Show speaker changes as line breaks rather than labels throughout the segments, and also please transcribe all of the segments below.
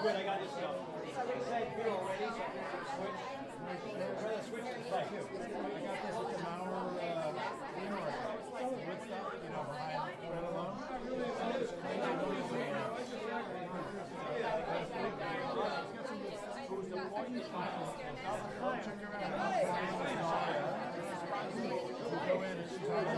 Good, I got this stuff. Say beer already, so switch. Rather switch to play. I got this at the Mauer, Woodstock, you know, behind right alone. Check her out. Go in and she's on the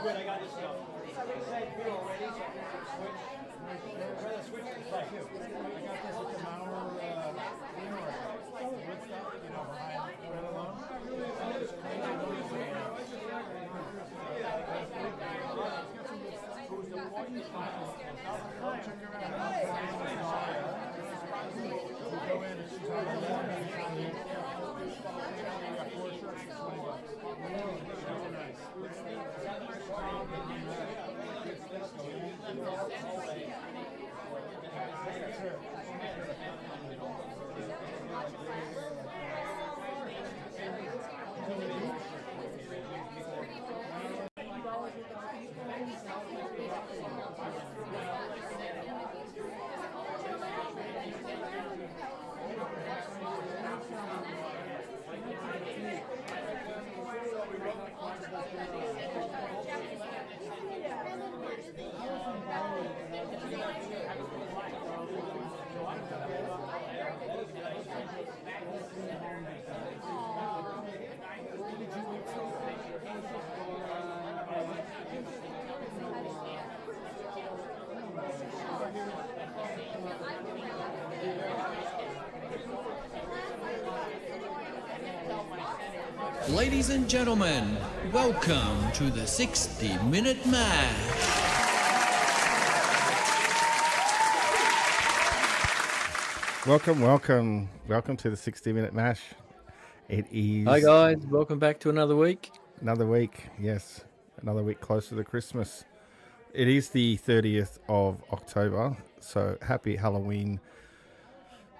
Good, I got this stuff. Say beer already, so switch. Rather switch to play. I got this at the Mauer, Woodstock, you know, behind right alone. Check her out. Go in and she's on the
Ladies and gentlemen, welcome to the 60-minute match.
Welcome to the 60-minute mash. It is
Hi guys, welcome back to another week.
another week. Yes, another week closer to Christmas. It is the 30th of October, so happy Halloween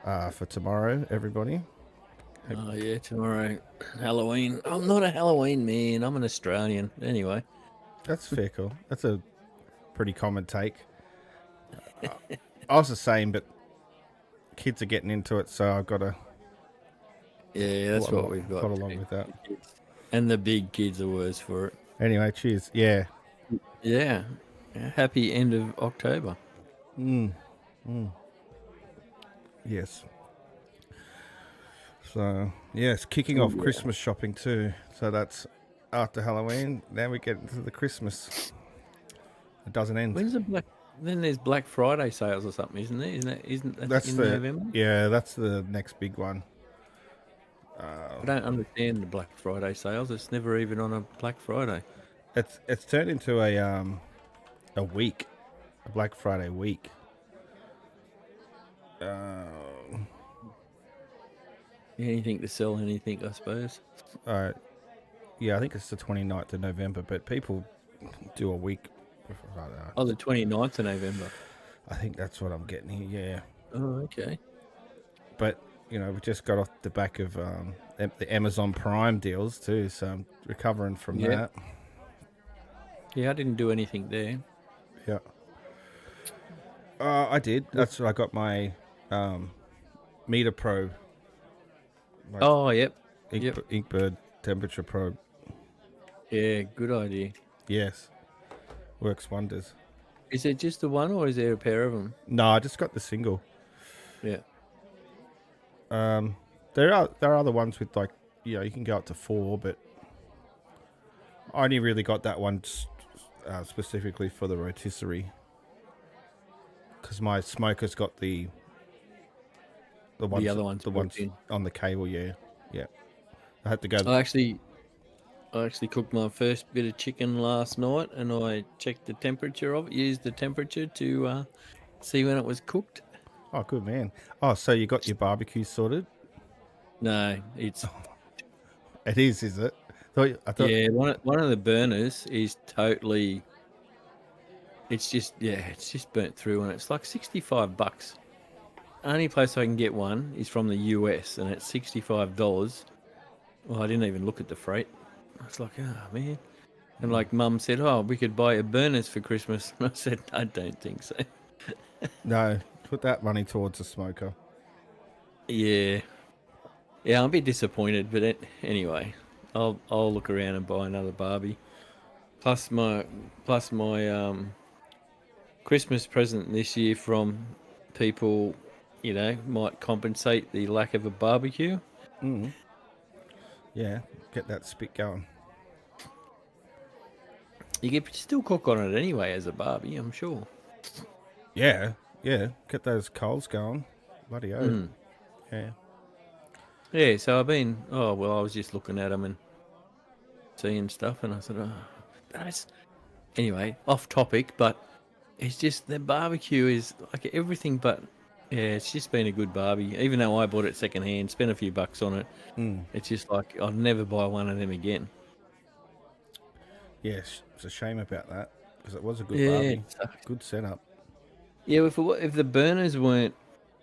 for tomorrow, everybody.
Oh yeah, tomorrow, Halloween. I'm not a Halloween man, I'm an Australian. Anyway.
That's fair, cool. That's a pretty common take. I was the same, but kids are getting into it, so I've got to
Yeah, that's what we've got.
follow along with that.
And the big kids are worse for it.
Anyway, cheers. Yeah.
Yeah. Happy end of October.
Yes. So, yes, kicking off Christmas shopping too. So that's after Halloween. Now we get into the Christmas. It doesn't end.
When's the then there's Black Friday sales or something, isn't there? Isn't that
That's
in
the
November?
Yeah, that's the next big one.
I don't understand the Black Friday sales. It's never even on a Black Friday.
It's turned into a week, a Black Friday week.
Anything to sell anything, I suppose.
Yeah, I think it's the 29th of November, but people do a week.
Oh, the 29th of November.
I think that's what I'm getting here. Yeah.
Oh, okay.
But we just got off the back of the Amazon Prime deals too, so I'm recovering from that.
Yeah, I didn't do anything there.
Yeah. I did. That's what I got my meter probe.
Oh, yep.
Inkbird temperature probe.
Yeah, good idea.
Yes. Works wonders.
Is it just the one, or is there a pair of them?
No, I just got the single.
Yeah.
There are other ones with you can go up to 4, but I only really got that one specifically for the rotisserie because my smoker's got the
other ones
on the cable. Yeah. I had to go.
I actually cooked my first bit of chicken last night, and I checked the temperature of it. Used the temperature to see when it was cooked.
Oh, good man. Oh, so you got your barbecue sorted?
No, it's
It is it? I thought.
Yeah, one of the burners is totally. It's just burnt through, and it's like $65. Only place I can get one is from the US, and it's $65. Well, I didn't even look at the freight. I was like, oh man. And like Mum said, oh, we could buy a burners for Christmas. And I said, I don't think so.
No, put that money towards a smoker.
Yeah, I'm a bit disappointed, but anyway, I'll look around and buy another Barbie. Plus my Christmas present this year from people, might compensate the lack of a barbecue.
Mm. Yeah, get that spit going.
You could still cook on it anyway as a barbie, I'm sure.
Yeah, get those coals going. Bloody oath. Yeah.
Yeah, so I was just looking at them and seeing stuff, and I thought, anyway, off topic, but it's just the barbecue is like everything but, it's just been a good barbie. Even though I bought it secondhand, spent a few bucks on it, it's just like I'll never buy one of them again.
Yes, it's a shame about that because it was a good barbie, good setup.
Yeah, if the burners weren't,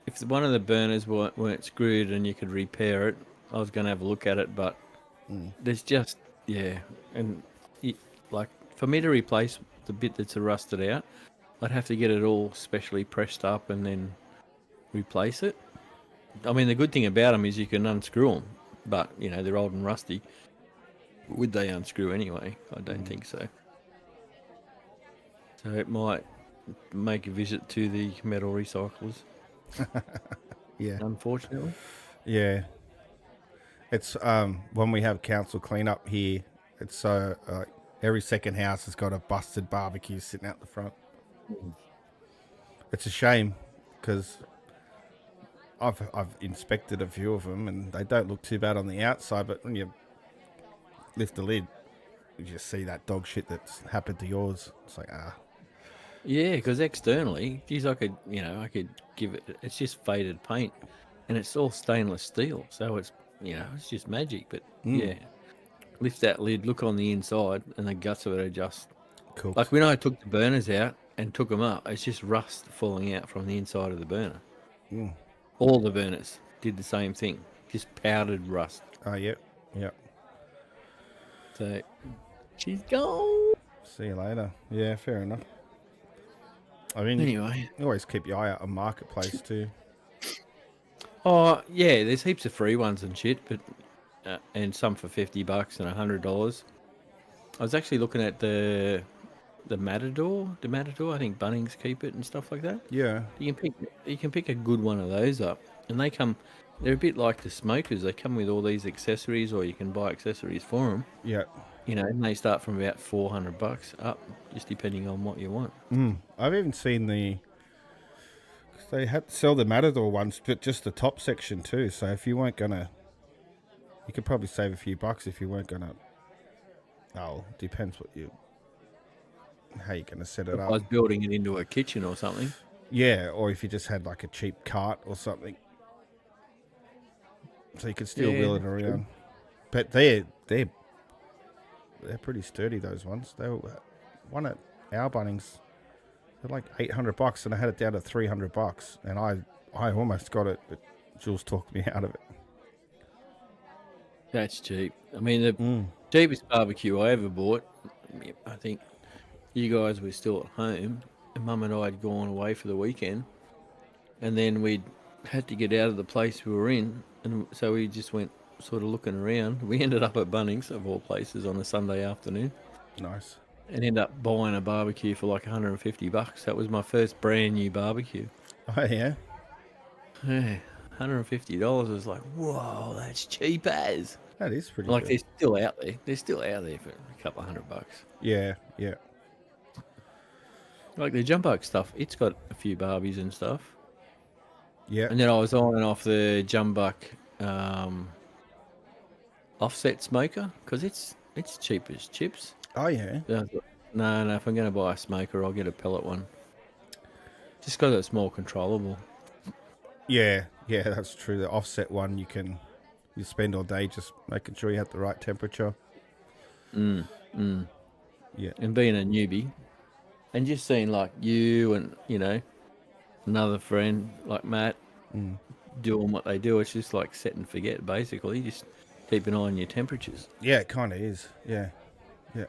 if one of the burners weren't screwed and you could repair it, I was going to have a look at it, but there's just and like for me to replace the bit that's rusted out, I'd have to get it all specially pressed up and then replace it. I mean, the good thing about them is you can unscrew them, but they're old and rusty. Would they unscrew anyway? I don't think so. So it might make a visit to the metal recyclers.
Yeah.
Unfortunately.
Yeah. It's when we have council cleanup here, it's so every second house has got a busted barbecue sitting out the front. It's a shame because I've inspected a few of them and they don't look too bad on the outside, but when you lift the lid, you just see that dog shit that's happened to yours. It's like,
Yeah, because externally, geez, I could give it. It's just faded paint, and it's all stainless steel, so it's just magic. But yeah, lift that lid, look on the inside, and the guts of it are just
Cooked.
like when I took the burners out and took them up. It's just rust falling out from the inside of the burner. All the burners did the same thing, just powdered rust.
Oh, yep. Yep.
So she's gone.
See you later. Yeah, fair enough. I mean,
Anyway.
you always keep your eye out on Marketplace too.
Oh yeah, there's heaps of free ones and shit, but and some for $50 and $100. I was actually looking at the Matador. The Matador, I think Bunnings keep it and stuff like that.
Yeah.
You can pick a good one of those up, and they're a bit like the smokers. They come with all these accessories, or you can buy accessories for them.
Yeah.
And they start from about $400 up, just depending on what you want.
I've even seen they had to sell the Matador ones, but just the top section too. So if you weren't gonna, you could probably save a few bucks if you weren't gonna. Oh, depends how you're gonna set it
If I
up.
was building it into a kitchen or something.
Yeah, or if you just had like a cheap cart or something, so you could still wheel it around.
True.
But they're pretty sturdy. Those ones. They were one at our Bunnings. They're like $800, and I had it down to $300, and I almost got it, but Jules talked me out of it.
That's cheap. I mean, the cheapest barbecue I ever bought, I think you guys were still at home, and Mum and I had gone away for the weekend, and then we had to get out of the place we were in, and so we just went sort of looking around. We ended up at Bunnings, of all places, on a Sunday afternoon,
Nice.
and ended up buying a barbecue for like $150. That was my first brand new barbecue.
Oh yeah.
Yeah, $150 was like, whoa, that's cheap as.
That is pretty.
Like
good.
they're still out there. They're still out there for a couple of $100.
Yeah. Yeah.
Like the Jumbo stuff, it's got a few Barbies and stuff.
Yeah.
And then I was on and off the Jumbuck offset smoker because it's cheap as chips.
Oh yeah.
No, if I'm going to buy a smoker, I'll get a pellet one. Just because it's more controllable.
Yeah. Yeah. That's true. The offset one, you spend all day just making sure you have the right temperature. Yeah.
And being a newbie, and just seeing like you and another friend like Matt doing what they do, it's just like set and forget basically. Just keep an eye on your temperatures.
Yeah, it kind of is. Yeah. Yeah.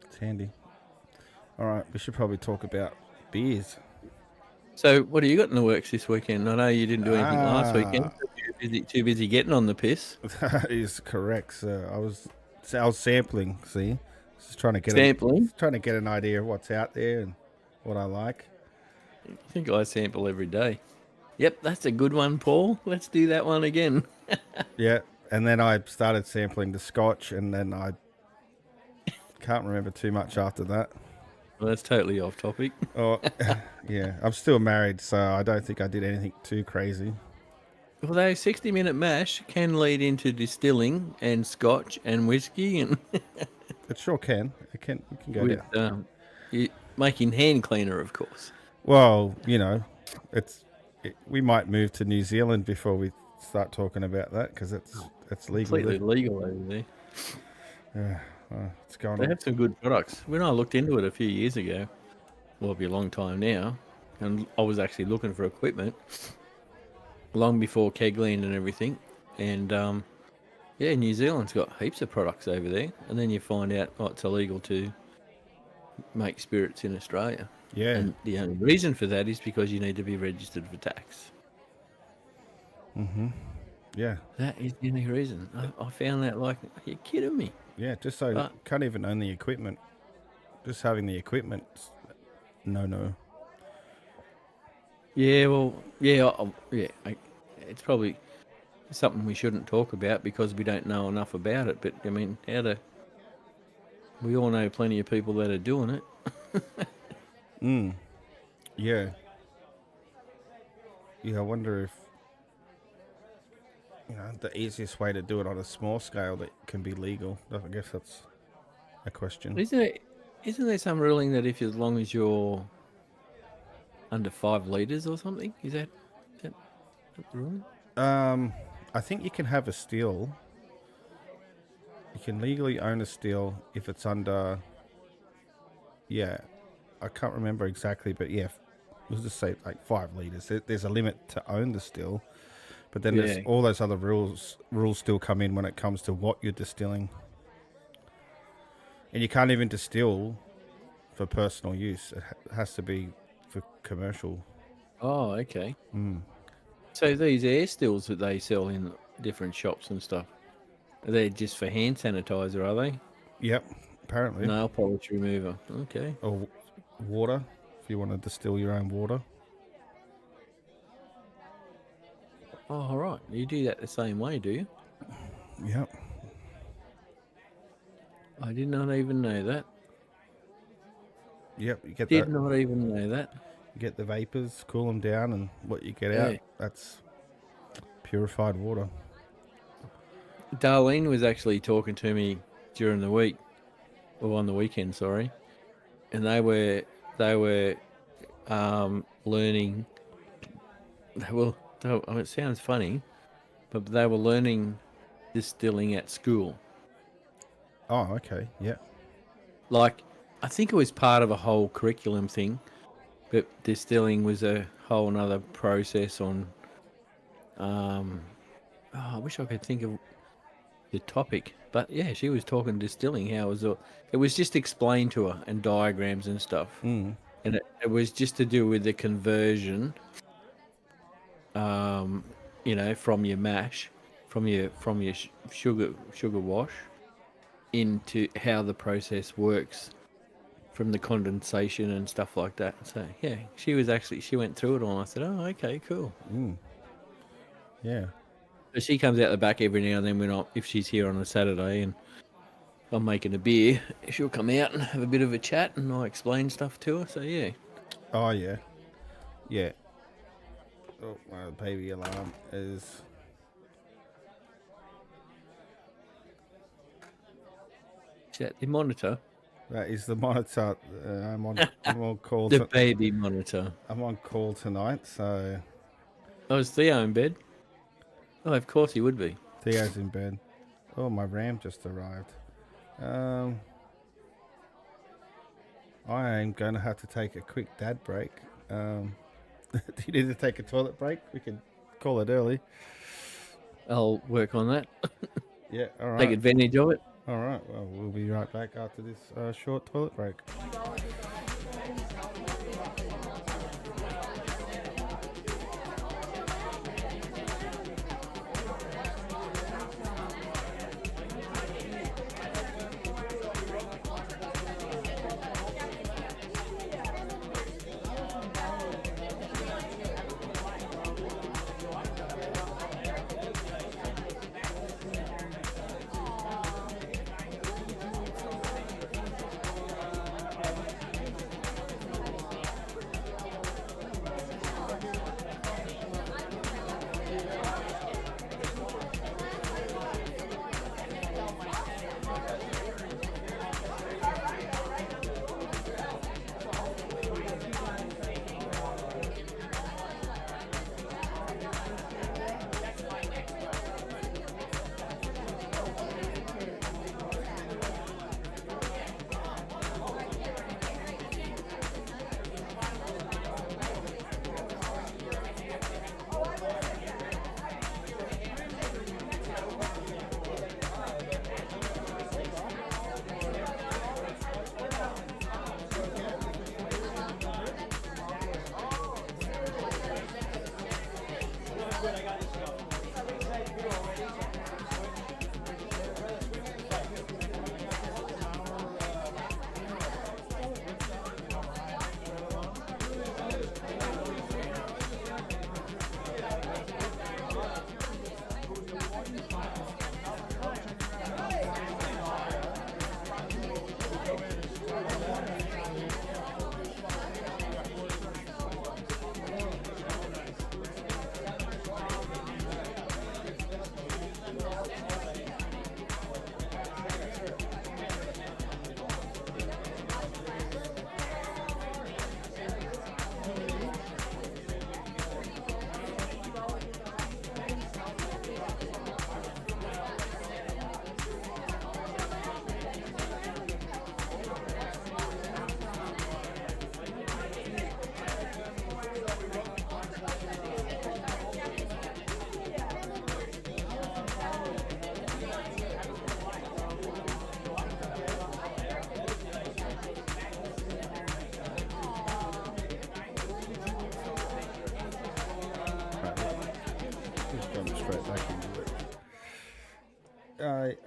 It's handy. All right, we should probably talk about beers.
So what do you got in the works this weekend? I know you didn't do anything last weekend. Too busy getting on the piss.
That is correct. So I was sampling. See, just trying to get trying to get an idea of what's out there and what I like.
I think I sample every day. Yep, that's a good one, Paul. Let's do that one again.
Yeah, and then I started sampling the Scotch, and then I can't remember too much after that.
Well, that's totally off topic.
Oh, yeah, I'm still married, so I don't think I did anything too crazy.
Although 60-minute mash can lead into distilling and Scotch and whiskey and
It sure can. You can go down.
making hand cleaner, of course.
Well, we might move to New Zealand before we start talking about that because it's legal.
Completely legal over there.
It's going
They
on.
have some good products. When I looked into it a few years ago, well, it'll be a long time now, and I was actually looking for equipment long before Kegland and everything. And New Zealand's got heaps of products over there, and then you find out it's illegal to make spirits in Australia.
Yeah.
And the only reason for that is because you need to be registered for tax.
Yeah.
That is the only reason. I found that like, are you kidding me?
Yeah, just so you can't even own the equipment. Just having the equipment, no.
Yeah, well, it's probably something we shouldn't talk about because we don't know enough about it. But I mean, we all know plenty of people that are doing it.
Yeah. Yeah, I wonder if the easiest way to do it on a small scale that can be legal. I guess that's a question.
Isn't Isn't there some ruling that if as long as you're under 5 litres or something, is that the ruling?
I think you can have a still. You can legally own a still if it's under. Yeah, I can't remember exactly, but yeah, we'll just say like 5 litres. There's a limit to own the still, but then there's all those other rules. Rules still come in when it comes to what you're distilling, and you can't even distill for personal use. It has to be for commercial.
Oh, okay.
Mm.
So these air stills that they sell in different shops and stuff, are they just for hand sanitizer, are they?
Yep, apparently.
Nail polish remover. Okay.
Or water, if you want to distill your own water.
Oh, all right. You do that the same way, do you?
Yep.
I did not even know that.
Yep, you get
Did
that.
not even know that.
You get the vapors, cool them down, and what you get out, that's purified water.
Darlene was actually talking to me during the week, or on the weekend, sorry, and they were learning. It sounds funny, but they were learning distilling at school.
Oh, okay, yeah.
Like, I think it was part of a whole curriculum thing, but distilling was a whole another process on. I wish I could think of the topic, but yeah, she was talking distilling. How it was just explained to her and diagrams and stuff, and it was just to do with the conversion. From your mash, from your sugar wash, into how the process works, from the condensation and stuff like that. So yeah, she went through it all. And I said, oh, okay, cool.
Yeah.
So she comes out the back every now and then if she's here on a Saturday and I'm making a beer, she'll come out and have a bit of a chat and I'll explain stuff to her. So yeah.
Oh, yeah. Yeah. Oh, my baby alarm is...
Is that the monitor?
That is the monitor. I'm on call.
The baby monitor.
I'm on call tonight, so...
Oh, is Theo in bed? Oh, of course he would be.
Theo's in bed. Oh, my RAM just arrived. I am going to have to take a quick dad break. Do you need to take a toilet break? We can call it early.
I'll work on that.
Yeah, all right.
Take advantage of it.
All right, well, we'll be right back after this short toilet break.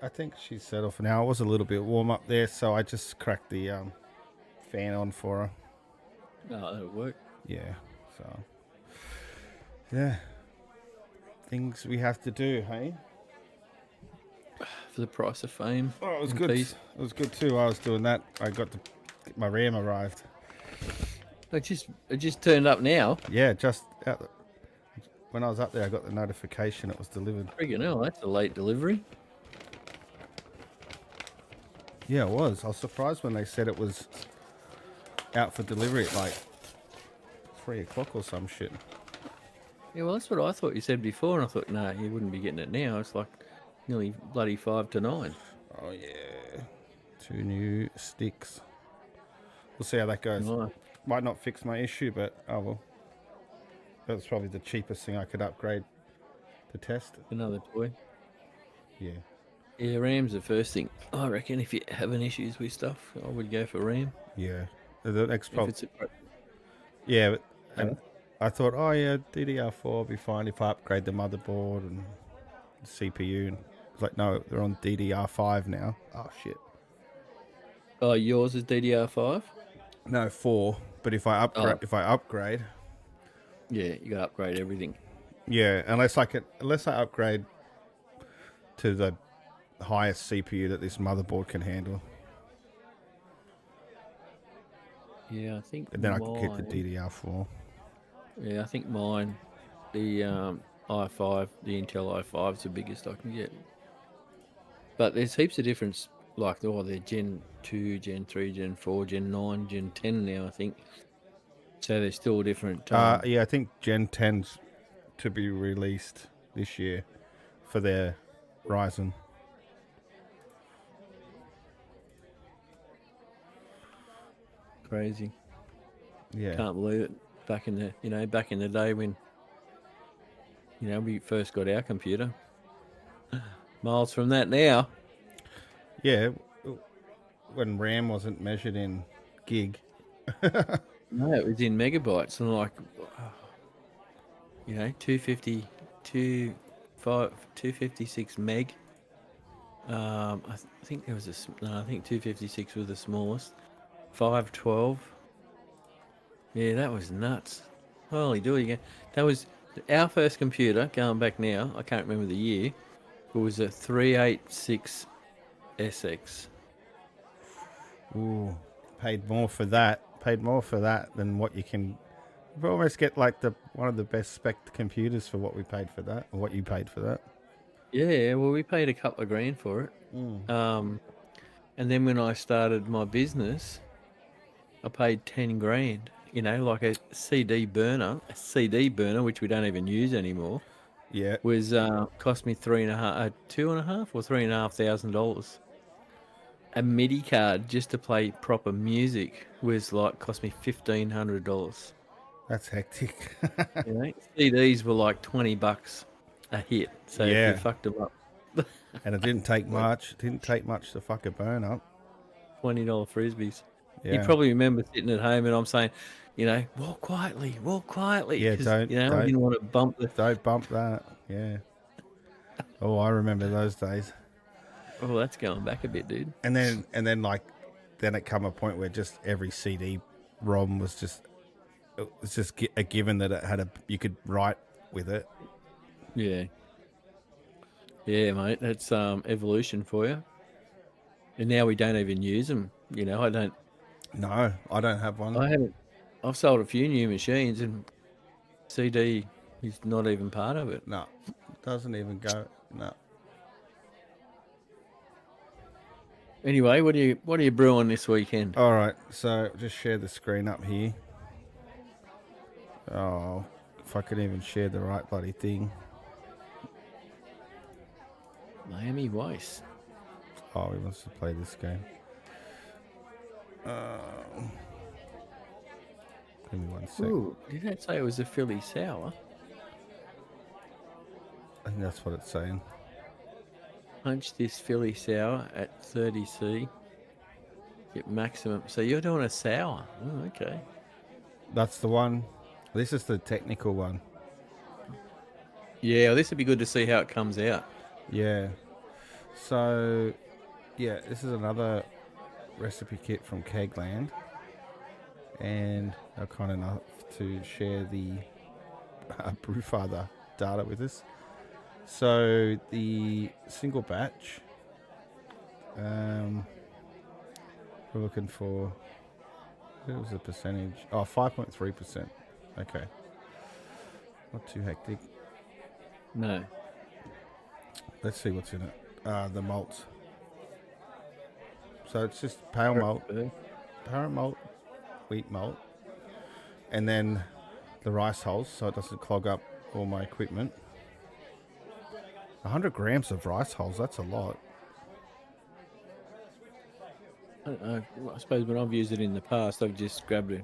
I think she's settled for now. It was a little bit warm up there, so I just cracked the fan on for her.
Oh, that'll work.
Yeah, so yeah, things we have to do, hey.
For the price of fame.
Oh, it was
and
good.
peace.
It was good too. I was doing that. I got to my RAM arrived.
It just turned up now.
Yeah, just out when I was up there, I got the notification it was delivered.
Friggin' hell, that's a late delivery.
Yeah, it was. I was surprised when they said it was out for delivery at like 3 o'clock or some shit.
Yeah, well, that's what I thought you said before, and I thought, no, you wouldn't be getting it now. It's like nearly bloody 5 to 9.
Oh yeah, 2 new sticks. We'll see how that goes.
Nice.
Might not fix my issue, but oh well. That's probably the cheapest thing I could upgrade to test.
Another toy.
Yeah.
Yeah, RAM's the first thing. I reckon if you're having issues with stuff, I would go for RAM.
Yeah. The next
If
problem.
it's
Yeah, but and I thought, oh yeah, DDR4 will be fine if I upgrade the motherboard and the CPU. And it's like, no, they're on DDR5 now. Oh shit.
Oh, yours is DDR5?
No, 4. But if I upgrade,
Yeah, you got to upgrade everything.
yeah, unless I upgrade to the highest CPU that this motherboard can handle,
Yeah, I think
and then I could get the DDR4.
Yeah, I think mine, the i5, the Intel i5 is the biggest I can get. But there's heaps of difference, like, they're Gen 2, Gen 3, Gen 4, Gen 9, Gen 10 now, I think. So there's still different...
Yeah, I think Gen 10's to be released this year for their Ryzen.
Crazy.
Yeah.
Can't believe it. Back in the day when, we first got our computer. Miles from that now.
Yeah, when RAM wasn't measured in gig.
No, it was in megabytes, and 256 meg. I think there was I think 256 was the smallest. 512. Yeah, that was nuts. Holy dooly. That was our first computer, going back now, I can't remember the year. It was a 386 SX.
Ooh, paid more for that than what you can. You almost get like one of the best spec computers for what we paid for that, or what you paid for that.
Yeah, well, we paid a couple of grand for it. And then when I started my business, I paid 10 grand. Like a CD burner, which we don't even use anymore.
Yeah,
Was cost me $2,500 or $3,500. A MIDI card just to play proper music was cost me $1,500.
that's hectic.
CDs were like $20 a hit. So
Yeah.
if you fucked them up,
And it didn't take much. It didn't take much to fuck a burn up.
$20 frisbees.
Yeah.
You probably remember sitting at home and I'm saying, walk quietly.
Yeah,
'cause,
don't-
I didn't want to bump the.
Don't bump that. Yeah. Oh, I remember those days.
Oh, that's going back a bit, dude.
And then it come a point where just every CD-ROM was just a given that it had you could write with it.
Yeah. Yeah, mate. That's evolution for you. And now we don't even use them. I don't.
No, I don't have one.
I haven't. I've sold a few new machines and CD is not even part of it.
No, doesn't even go. No.
Anyway, what are you brewing this weekend?
All right, so just share the screen up here. Oh, if I could even share the right bloody thing.
Miami Weiss.
Oh, he wants to play this game. Give me 1 sec.
Ooh, did that say it was a Philly sour?
I think that's what it's saying.
Punch this Philly sour at 30C. Get maximum. So you're doing a sour. Oh, okay.
That's the one. This is the technical one.
Yeah, well, this would be good to see how it comes out.
Yeah. So, yeah, this is another recipe kit from Kegland, and they're kind enough to share the Brewfather data with us. So the single batch, we're looking for, what was the percentage? Oh, 5.3%. Okay, not too hectic.
No.
Let's see what's in it. The malts. So it's just pale malt, parent malt, wheat malt, and then the rice hulls, so it doesn't clog up all my equipment. 100 grams of rice hulls, that's a lot.
I suppose when I've used it in the past, I've just grabbed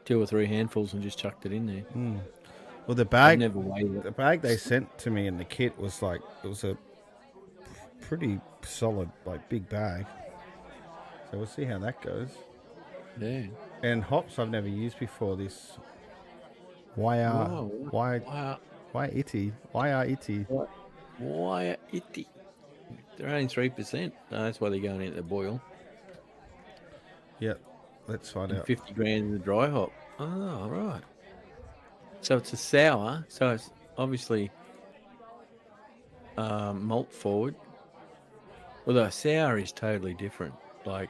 2 or 3 handfuls and just chucked it in there.
Well, the
I've
bag,
never weighed it.
the bag they sent to me in the kit was like, it was a pretty solid, like, big bag. So we'll see how that goes.
Yeah.
And hops I've never used before. This why itty?
Why itty? They're only 3%. That's why they're going into the boil.
Yep, let's find
And
out.
50 grams of dry hop. Oh, right. So it's a sour. So it's obviously malt forward. Although a sour is totally different. Like,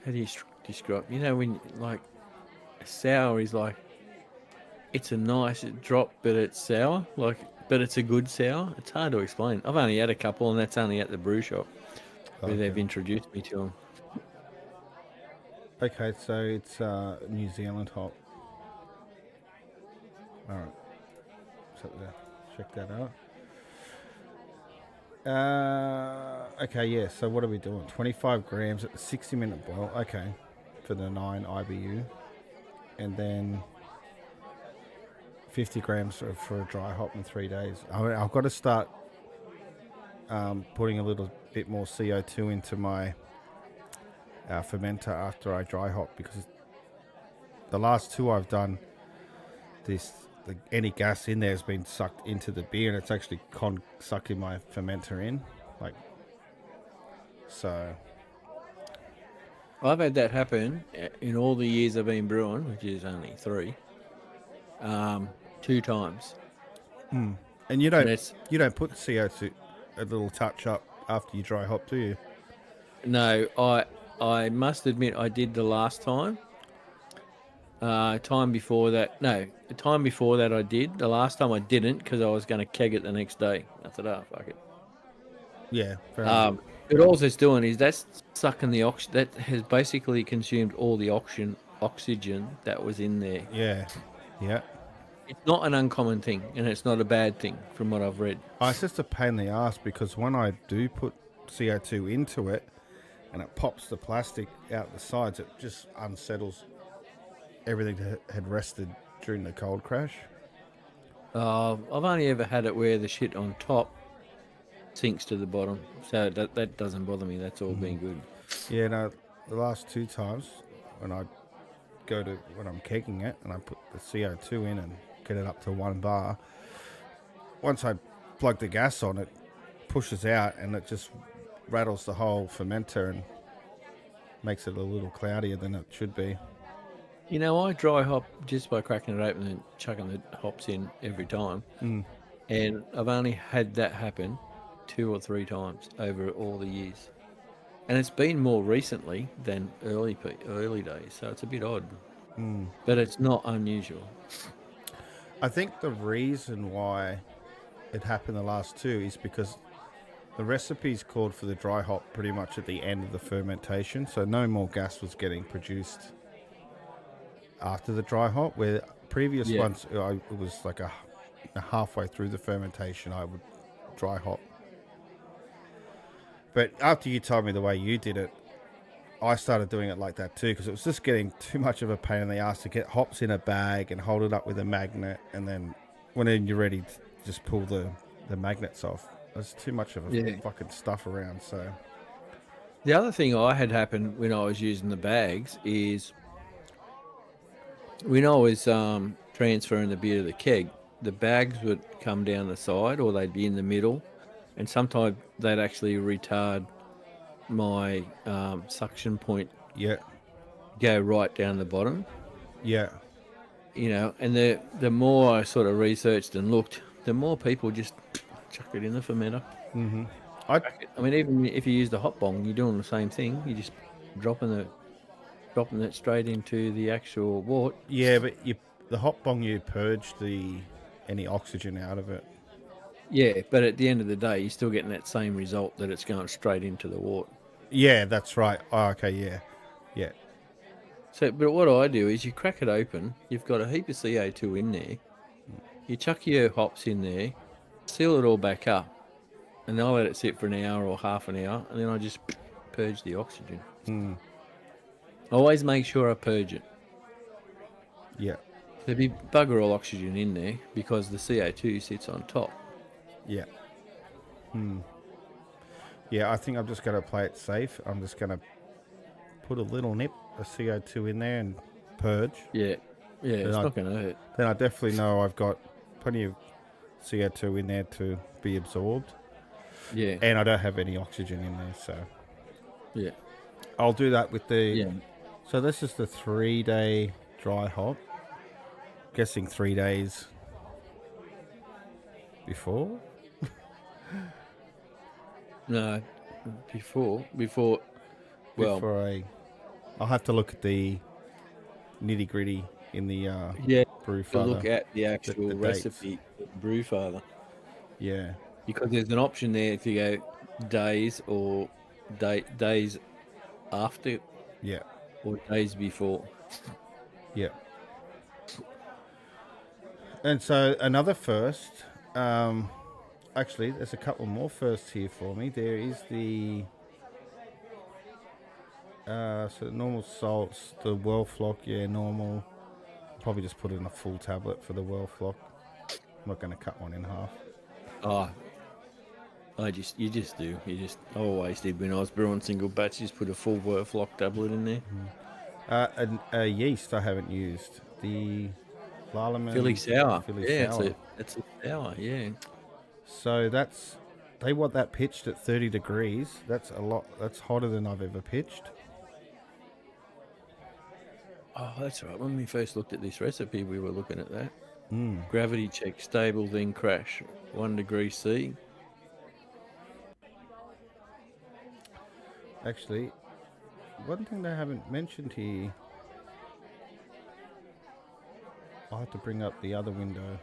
how do you describe? You know, when like a sour is like, it's a nice drop, but it's sour. Like, but it's a good sour. It's hard to explain. I've only had a couple, and that's only at the brew shop where they've introduced me to them.
Okay, so it's New Zealand hop. All right, so check that out. Okay, yeah. So what are we doing? 25 grams at the 60-minute boil. Okay, for the 9 IBU, and then 50 grams for a dry hop in 3 days. I've got to start putting a little bit more CO2 into my fermenter after I dry hop, because the last 2 I've done, any gas in there has been sucked into the beer, and it's actually sucking my fermenter in, like so.
I've had that happen in all the years I've been brewing, which is only 3, 2 times.
And you don't put CO2 a little touch up after you dry hop, do you?
No, I must admit I did the last time. The time before that I did. The last time I didn't, because I was going to keg it the next day. I thought, oh, fuck it.
Yeah, fair enough.
But all it's doing is that's sucking the oxygen. That has basically consumed all the oxygen that was in there.
Yeah.
It's not an uncommon thing, and it's not a bad thing from what I've read.
It's just a pain in the ass, because when I do put CO2 into it and it pops the plastic out the sides, it just unsettles everything that had rested during the cold crash.
I've only ever had it where the shit on top sinks to the bottom, so that doesn't bother me. That's all been good.
Yeah, no, the last 2 times when I'm kegging it and I put the CO2 in and get it up to 1 bar, once I plug the gas on, it pushes out and it just rattles the whole fermenter and makes it a little cloudier than it should be.
You know, I dry hop just by cracking it open and chucking the hops in every time. And I've only had that happen 2 or 3 times over all the years. And it's been more recently than early days, so it's a bit odd. But it's not unusual.
I think the reason why it happened the last 2 is because the recipes called for the dry hop pretty much at the end of the fermentation, so no more gas was getting produced after the dry hop, where previous ones, it was like a halfway through the fermentation I would dry hop. But after you told me the way you did it, I started doing it like that too, because it was just getting too much of a pain in the ass to get hops in a bag and hold it up with a magnet, and then when you're ready to just pull the magnets off. There's too much of a fucking stuff around. So
the other thing I had happen when I was using the bags is when I was transferring the beer to the keg, the bags would come down the side or they'd be in the middle, and sometimes they'd actually retard my suction point,
Yeah.
go right down the bottom.
Yeah.
And the more I sort of researched and looked, the more people just chuck it in the fermenter.
Mm-hmm. I
I mean, even if you use the hot bong, you're doing the same thing. You're just dropping it straight into the actual wort.
Yeah, but the hot bong, you purge any oxygen out of it.
Yeah, but at the end of the day, you're still getting that same result that it's going straight into the wort.
Yeah, that's right. Oh, okay, yeah. Yeah.
So, but what I do is you crack it open. You've got a heap of CO2 in there. You chuck your hops in there, seal it all back up, and then I let it sit for an hour or half an hour, and then I just purge the oxygen. Always make sure I purge it.
Yeah.
There'd be bugger all oxygen in there because the CO2 sits on top.
Yeah. Yeah, I think I'm just going to play it safe. I'm just going to put a little nip of CO2 in there and purge.
Yeah, it's not going to hurt.
Then I definitely know I've got plenty of CO2 in there to be absorbed.
Yeah.
And I don't have any oxygen in there, so...
Yeah.
I'll do that with the...
Yeah.
So this is the 3-day dry hop. Guessing 3 days before?
No, before. Well,
I'll have to look at the nitty gritty in the
yeah, to
Brewfather.
look at the actual
the
recipe, Brewfather,
Yeah.
because there's an option there to go days or days after
Yeah.
or days before.
Yeah. And so another first, actually, there's a couple more firsts here for me. There is the so normal salts, the well flock, yeah, normal. Probably just put in a full tablet for the well flock. I'm not going to cut one in half.
Oh, I always did when I was brewing single batch. Just put a full Werflock tablet in there.
A yeast I haven't used. The Lalaman
Philly sour.
Philly
Yeah,
sour.
it's a sour. Yeah.
So they want that pitched at 30 degrees. That's a lot. That's hotter than I've ever pitched.
Oh, that's right. When we first looked at this recipe, we were looking at that. Gravity check, stable, then crash. 1 degree C.
Actually, one thing they haven't mentioned here. I'll have to bring up the other window.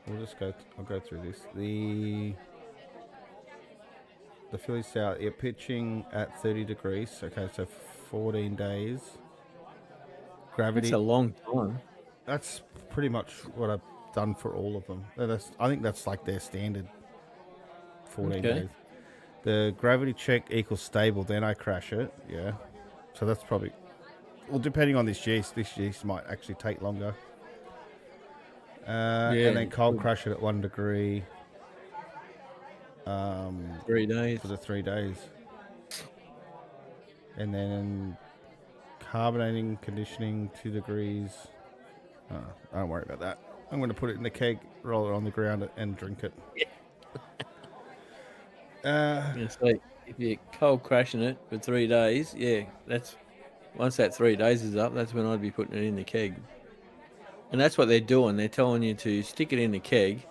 I'll go through this. The Philly sour, you're pitching at 30 degrees. Okay, so 14 days. Gravity.
It's a long time.
That's pretty much what I've done for all of them. I think that's like their standard 14 days. The gravity check equals stable, then I crash it. Yeah. So that's probably... Well, depending on this yeast might actually take longer. And then cold crush it at 1 degree.
3 days.
For the 3 days. And then carbonating, conditioning, 2 degrees. Don't worry about that. I'm going to put it in the keg, roll it on the ground, and drink it.
So if you're cold crashing it for 3 days, once that 3 days is up, that's when I'd be putting it in the keg. And that's what they're doing. They're telling you to stick it in the keg,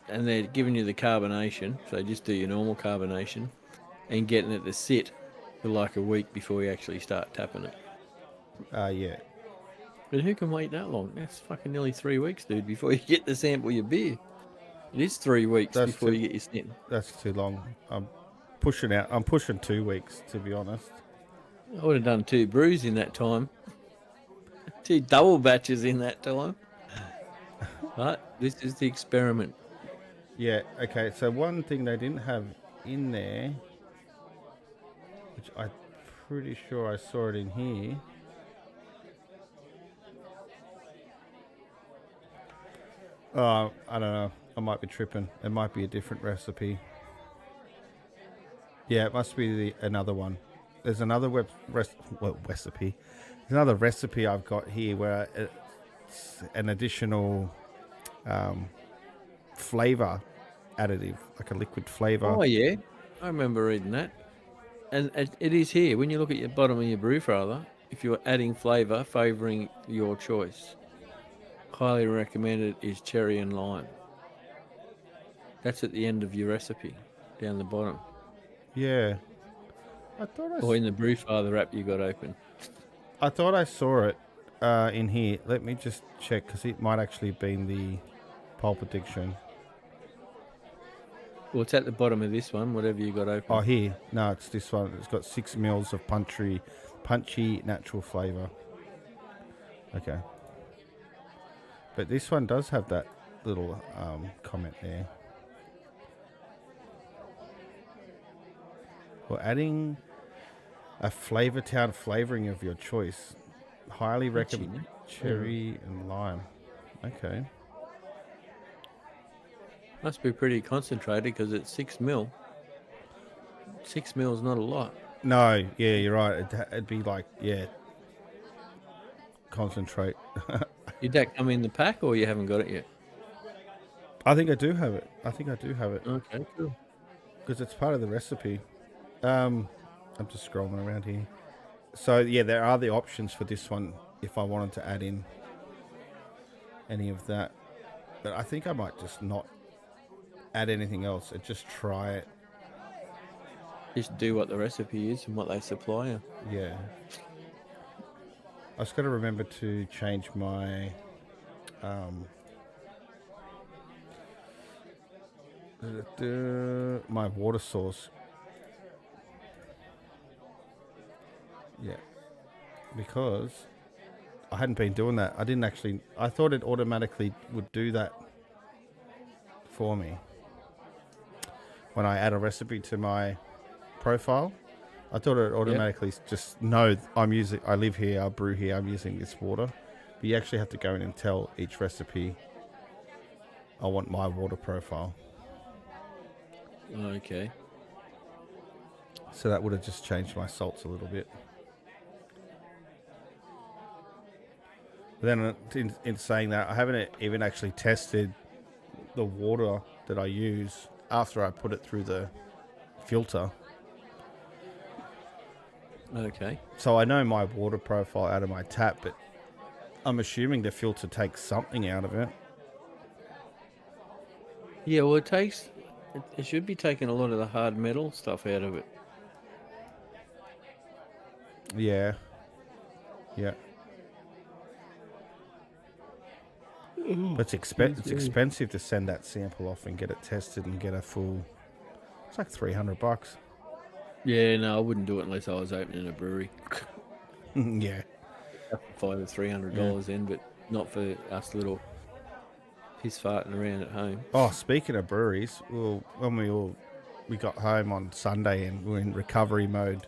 and they're giving you the carbonation. So just do your normal carbonation, and getting it to sit for like a week before you actually start tapping it.
Yeah.
But who can wait that long? That's fucking nearly 3 weeks, dude, before you get to sample your beer. It is 3 weeks before you get your stint.
That's too long. I'm pushing 2 weeks, to be honest.
I would have done 2 brews in that time. 2 double batches in that time. But this is the experiment.
Yeah, okay. So one thing they didn't have in there, which I'm pretty sure I saw it in here. I don't know. I might be tripping. It might be a different recipe. Yeah, it must be another one. There's another recipe. There's another recipe I've got here where it's an additional flavor additive, like a liquid flavor.
Oh yeah, I remember reading that. And it is here. When you look at your bottom of your brewfather, if you're adding flavour, favouring your choice, highly recommended is cherry and lime. That's at the end of your recipe, down the bottom.
Yeah. I thought
Or in the brewfather app you got open.
I thought I saw it in here. Let me just check, because it might actually have been the pulp addiction.
Well, it's at the bottom of this one, whatever you got open.
Oh, here. No, it's this one. It's got 6 mils of punchy natural flavour. Okay. But this one does have that little comment there. We're adding a Flavor Town flavouring of your choice. Highly recommend cherry and lime. Okay.
Must be pretty concentrated because it's 6 mil. 6 mil is not a lot.
No, yeah, you're right. It'd be like, yeah, concentrate.
Did that come in the pack or you haven't got it yet?
I think I do have it.
Okay, cool.
Because it's part of the recipe. I'm just scrolling around here. So, yeah, there are the options for this one if I wanted to add in any of that. But I think I might just not add anything else and just try it.
Just do what the recipe is and what they supply you.
Yeah. I was going to remember to change my my water source. Yeah. Because I hadn't been doing that. I thought it automatically would do that for me. When I add a recipe to my profile, I thought it automatically just know I live here, I brew here, I'm using this water. But you actually have to go in and tell each recipe, I want my water profile.
Okay.
So that would have just changed my salts a little bit. But then in saying that, I haven't even actually tested the water that I use after I put it through the filter.
Okay.
So I know my water profile out of my tap, but I'm assuming the filter takes something out of it.
Yeah, well, it should be taking a lot of the hard metal stuff out of it.
Yeah. Yeah. But it's expensive to send that sample off and get it tested and get a full... It's like $300.
Yeah, no, I wouldn't do it unless I was opening a brewery.
Yeah.
$500 or $300 in, but not for us little piss farting around at home.
Oh, speaking of breweries, when we got home on Sunday and we were in recovery mode,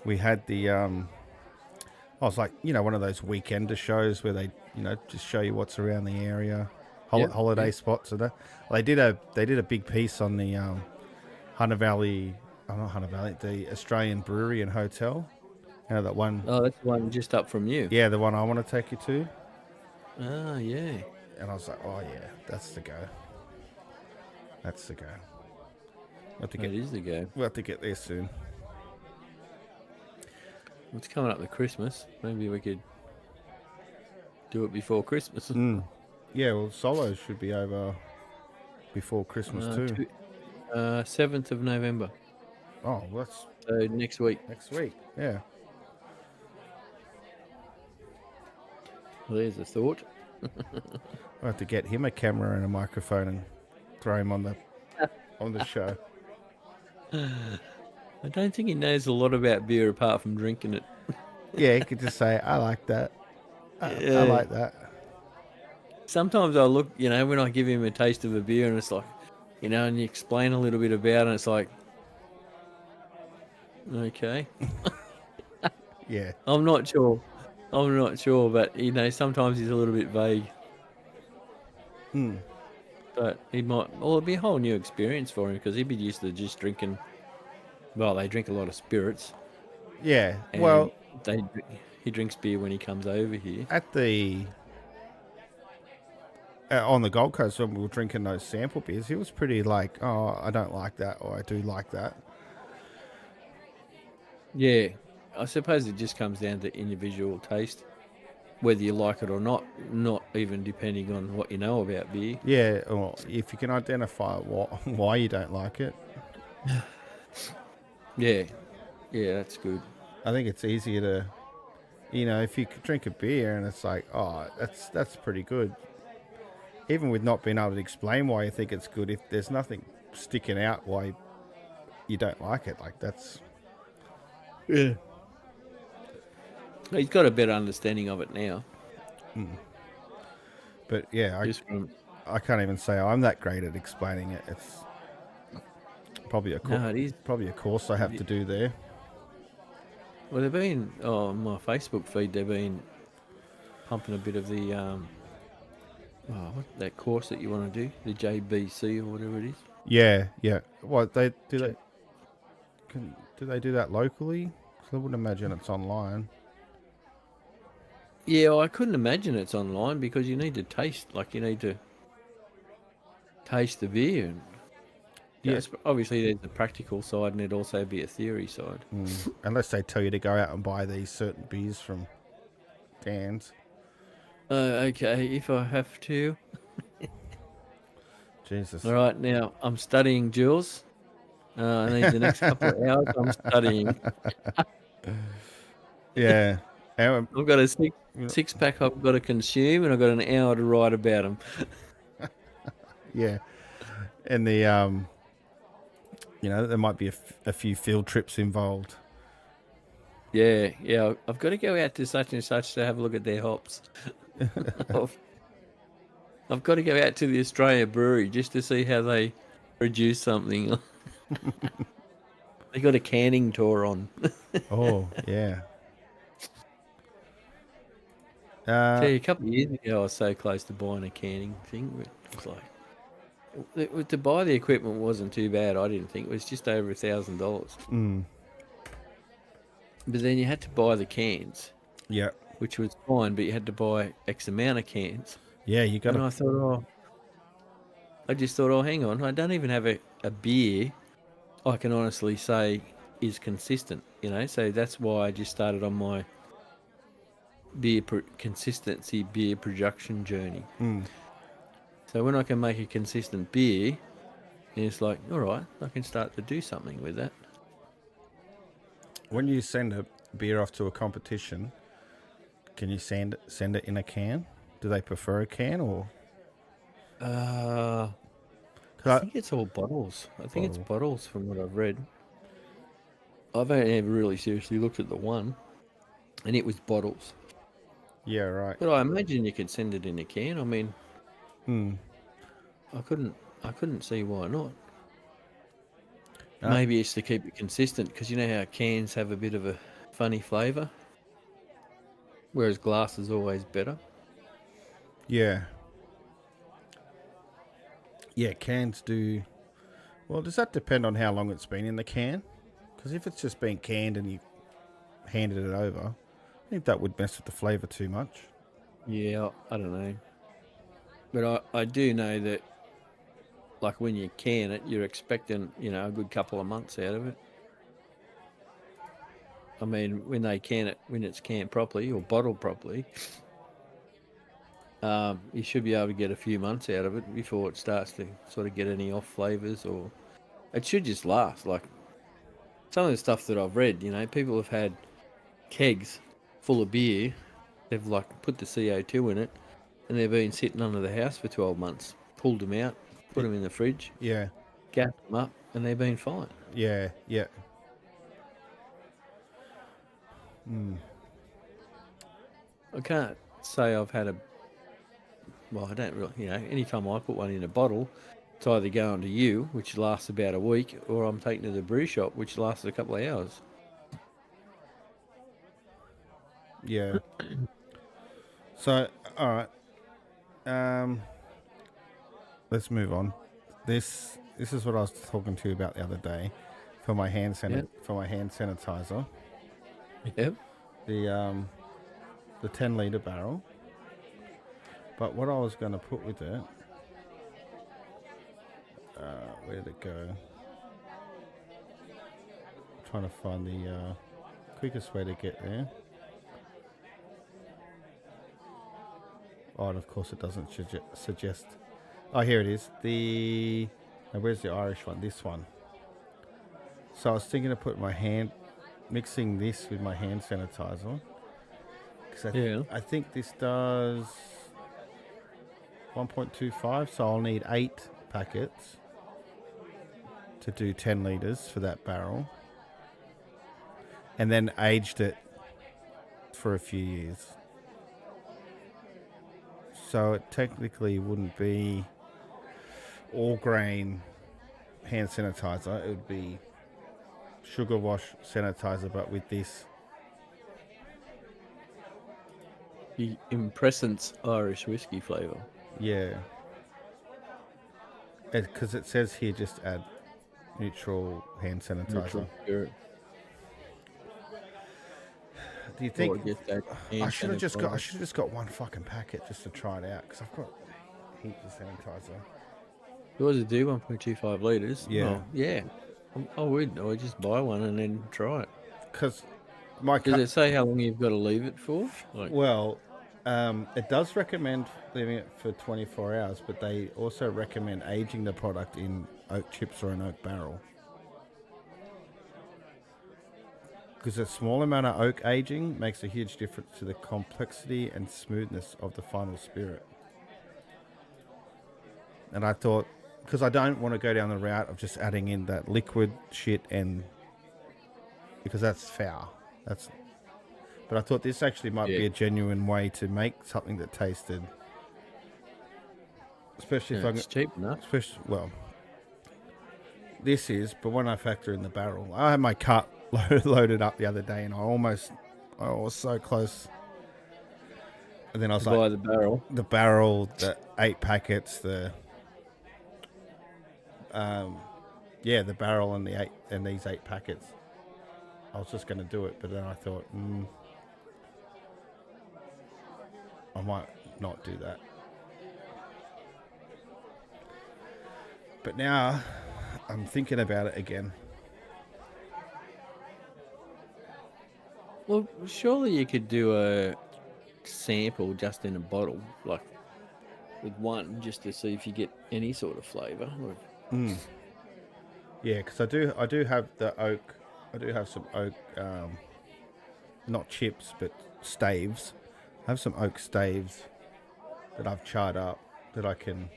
we had the... I was like, one of those weekender shows where they, just show you what's around the area, holiday spots and that. Well, they did a big piece on the the Australian Brewery and Hotel. That one.
Oh, that's the one just up from you.
Yeah, the one I want to take you to.
Ah, yeah.
And I was like, oh yeah, that's the go. That's the go.
It is the go.
We'll have to get there soon.
It's coming up to Christmas. Maybe we could do it before Christmas.
Yeah, well, solos should be over before Christmas too.
7th of November.
Oh, well, that's
So next week.
next week. Yeah.
Well, there's a thought.
I'll have to get him a camera and a microphone and throw him on the show.
I don't think he knows a lot about beer apart from drinking it.
Yeah, he could just say, I like that. I like that.
Sometimes I look, when I give him a taste of a beer and it's like, and you explain a little bit about it, it's like, okay.
Yeah.
I'm not sure, but, sometimes he's a little bit vague. But it'd be a whole new experience for him because he'd be used to just drinking. Well, they drink a lot of spirits.
Yeah.
And
well,
he drinks beer when he comes over here.
at the on the Gold Coast when we were drinking those sample beers, he was pretty like, oh, I don't like that, or I do like that.
Yeah, I suppose it just comes down to individual taste, whether you like it or not. Not even depending on what you know about beer.
Yeah, or if you can identify why you don't like it.
Yeah, that's good.
I think it's easier to, if you could drink a beer and it's like, oh, that's pretty good. Even with not being able to explain why you think it's good, if there's nothing sticking out why you don't like it, like that's...
Yeah. He's got a better understanding of it now.
But yeah, I can't even say I'm that great at explaining it. It's probably a course I have to do there.
Well, they've been on my Facebook feed. They've been pumping a bit of the that course that you want to do, the JBC or whatever it is.
Yeah. What do they do that locally? 'Cause I wouldn't imagine it's online.
Yeah, well, I couldn't imagine it's online because you need to taste the beer. And, obviously there's the practical side and there'd also be a theory side.
Unless they tell you to go out and buy these certain beers from cans.
Okay, if I have to.
Jesus.
All right, now I'm studying, Jules. I need the next couple of hours. I'm studying.
Yeah.
I've got a six pack I've got to consume, and I've got an hour to write about them.
Yeah. And the there might be a few field trips involved.
Yeah. I've got to go out to such and such to have a look at their hops. I've got to go out to the Australia Brewery just to see how they produce something. They got a canning tour on.
Oh, yeah.
A couple of years ago, I was so close to buying a canning thing. But it was like, to buy the equipment wasn't too bad. I didn't think it was just over $1,000. But then you had to buy the cans.
Yeah.
Which was fine, but you had to buy X amount of cans.
Yeah, you got.
And I just thought, hang on, I don't even have a beer I can honestly say is consistent. So that's why I just started on my beer production journey. So when I can make a consistent beer, it's like, all right, I can start to do something with that.
When you send a beer off to a competition, can you send it in a can? Do they prefer a can or?
I think it's all bottles. I think it's bottles from what I've read. I've only ever really seriously looked at the one, and it was bottles.
Yeah, right.
But I imagine you could send it in a can. I mean, I couldn't see why not. Maybe it's to keep it consistent, because you know how cans have a bit of a funny flavour, whereas glass is always better.
Yeah. Yeah, cans do. Well, does that depend on how long it's been in the can? Because if it's just been canned and you handed it over, I think that would mess with the flavour too much.
Yeah, I don't know. But I do know that, like, when you can it, you're expecting, a good couple of months out of it. I mean, when they can it, when it's canned properly or bottled properly, you should be able to get a few months out of it before it starts to sort of get any off flavours, or it should just last. Like, some of the stuff that I've read, people have had kegs full of beer, they've put the CO2 in it, and they've been sitting under the house for 12 months, pulled them out, put them in the fridge, gapped them up, and they've been fine.
Yeah.
I can't say I've had I don't really, anytime I put one in a bottle, it's either going to you, which lasts about a week, or I'm taking to the brew shop, which lasts a couple of hours.
Yeah. So, all right. Let's move on. This is what I was talking to you about the other day for my hand sanitizer.
Yep.
The 10-litre barrel. But what I was going to put with it, where did it go? I'm trying to find the quickest way to get there. Oh, and of course it doesn't suggest. Oh, here it is. Now where's the Irish one? This one. So I was thinking of putting mixing this with my hand sanitizer. Because I think this does 1.25, so I'll need 8 packets to do 10 litres for that barrel. And then aged it for a few years. So it technically wouldn't be all grain hand sanitizer. It would be sugar wash sanitizer, but with this.
The Impressence Irish whiskey flavour.
Yeah. Because it says here just add neutral hand sanitizer.
Neutral spirit.
Do you think
I
should have just got one fucking packet just to try it out? Because I've got heaps of sanitizer.
What does it do? 1.25 litres.
Yeah.
Oh, yeah. I would just buy one and then try it.
Because
does it say how long you've got to leave it for?
Well, it does recommend leaving it for 24 hours, but they also recommend aging the product in oak chips or an oak barrel. Because a small amount of oak aging makes a huge difference to the complexity and smoothness of the final spirit. And I thought, because I don't want to go down the route of just adding in that liquid shit, because that's foul. But I thought this actually might be a genuine way to make something that tasted, especially if
it's cheap enough.
This is, but when I factor in the barrel, I had my cart loaded up the other day, and I was so close. And then I was
buy
the barrel, the 8 packets, the barrel and the 8 and these 8 packets. I was just going to do it, but then I thought, I might not do that. But now I'm thinking about it again.
Well, surely you could do a sample just in a bottle, like with one, just to see if you get any sort of flavour.
Yeah, because I do have the oak. I do have some oak, not chips, but staves. I have some oak staves that I've charred up that I can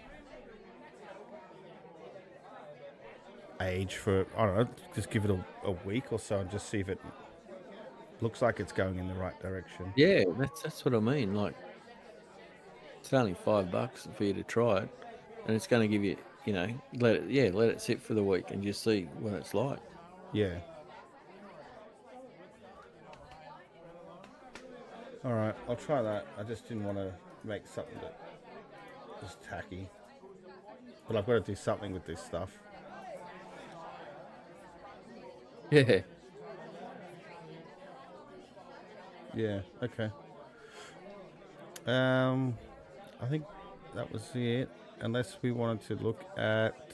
age for, I don't know, just give it a week or so and just see if it looks like it's going in the right direction.
Yeah, that's what I mean. Like, it's only $5 for you to try it, and it's going to give you, let it sit for the week and just see what it's like.
Yeah. All right, I'll try that. I just didn't want to make something that was tacky, but I've got to do something with this stuff.
Yeah.
Yeah, okay. I think that was it. Unless we wanted to look at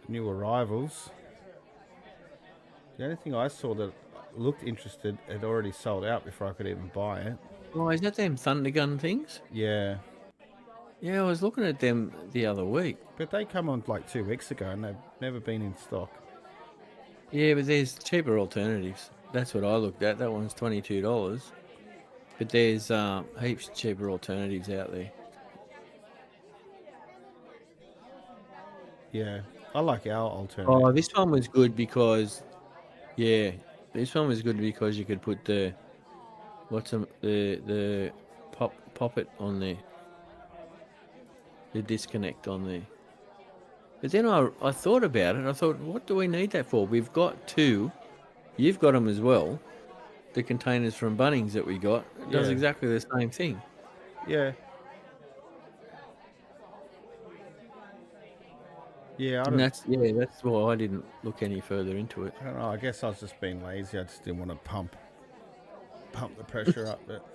new arrivals. The only thing I saw that looked interested had already sold out before I could even buy it.
Oh, is that them Thundergun things?
Yeah.
Yeah, I was looking at them the other week.
But they come on like 2 weeks ago and they've never been in stock.
Yeah, but there's cheaper alternatives. That's what I looked at. That one's $22. But there's heaps cheaper alternatives out there.
Yeah, I like our alternative.
Oh, this one was good because, you could put the pop it on there, the disconnect on there. But then I thought about it. I thought, what do we need that for? We've got 2. You've got them as well. The containers from Bunnings that we got. It does exactly the same thing.
Yeah. Yeah,
that's why I didn't look any further into it.
I don't know. I guess I was just being lazy. I just didn't want to pump pump the pressure up. But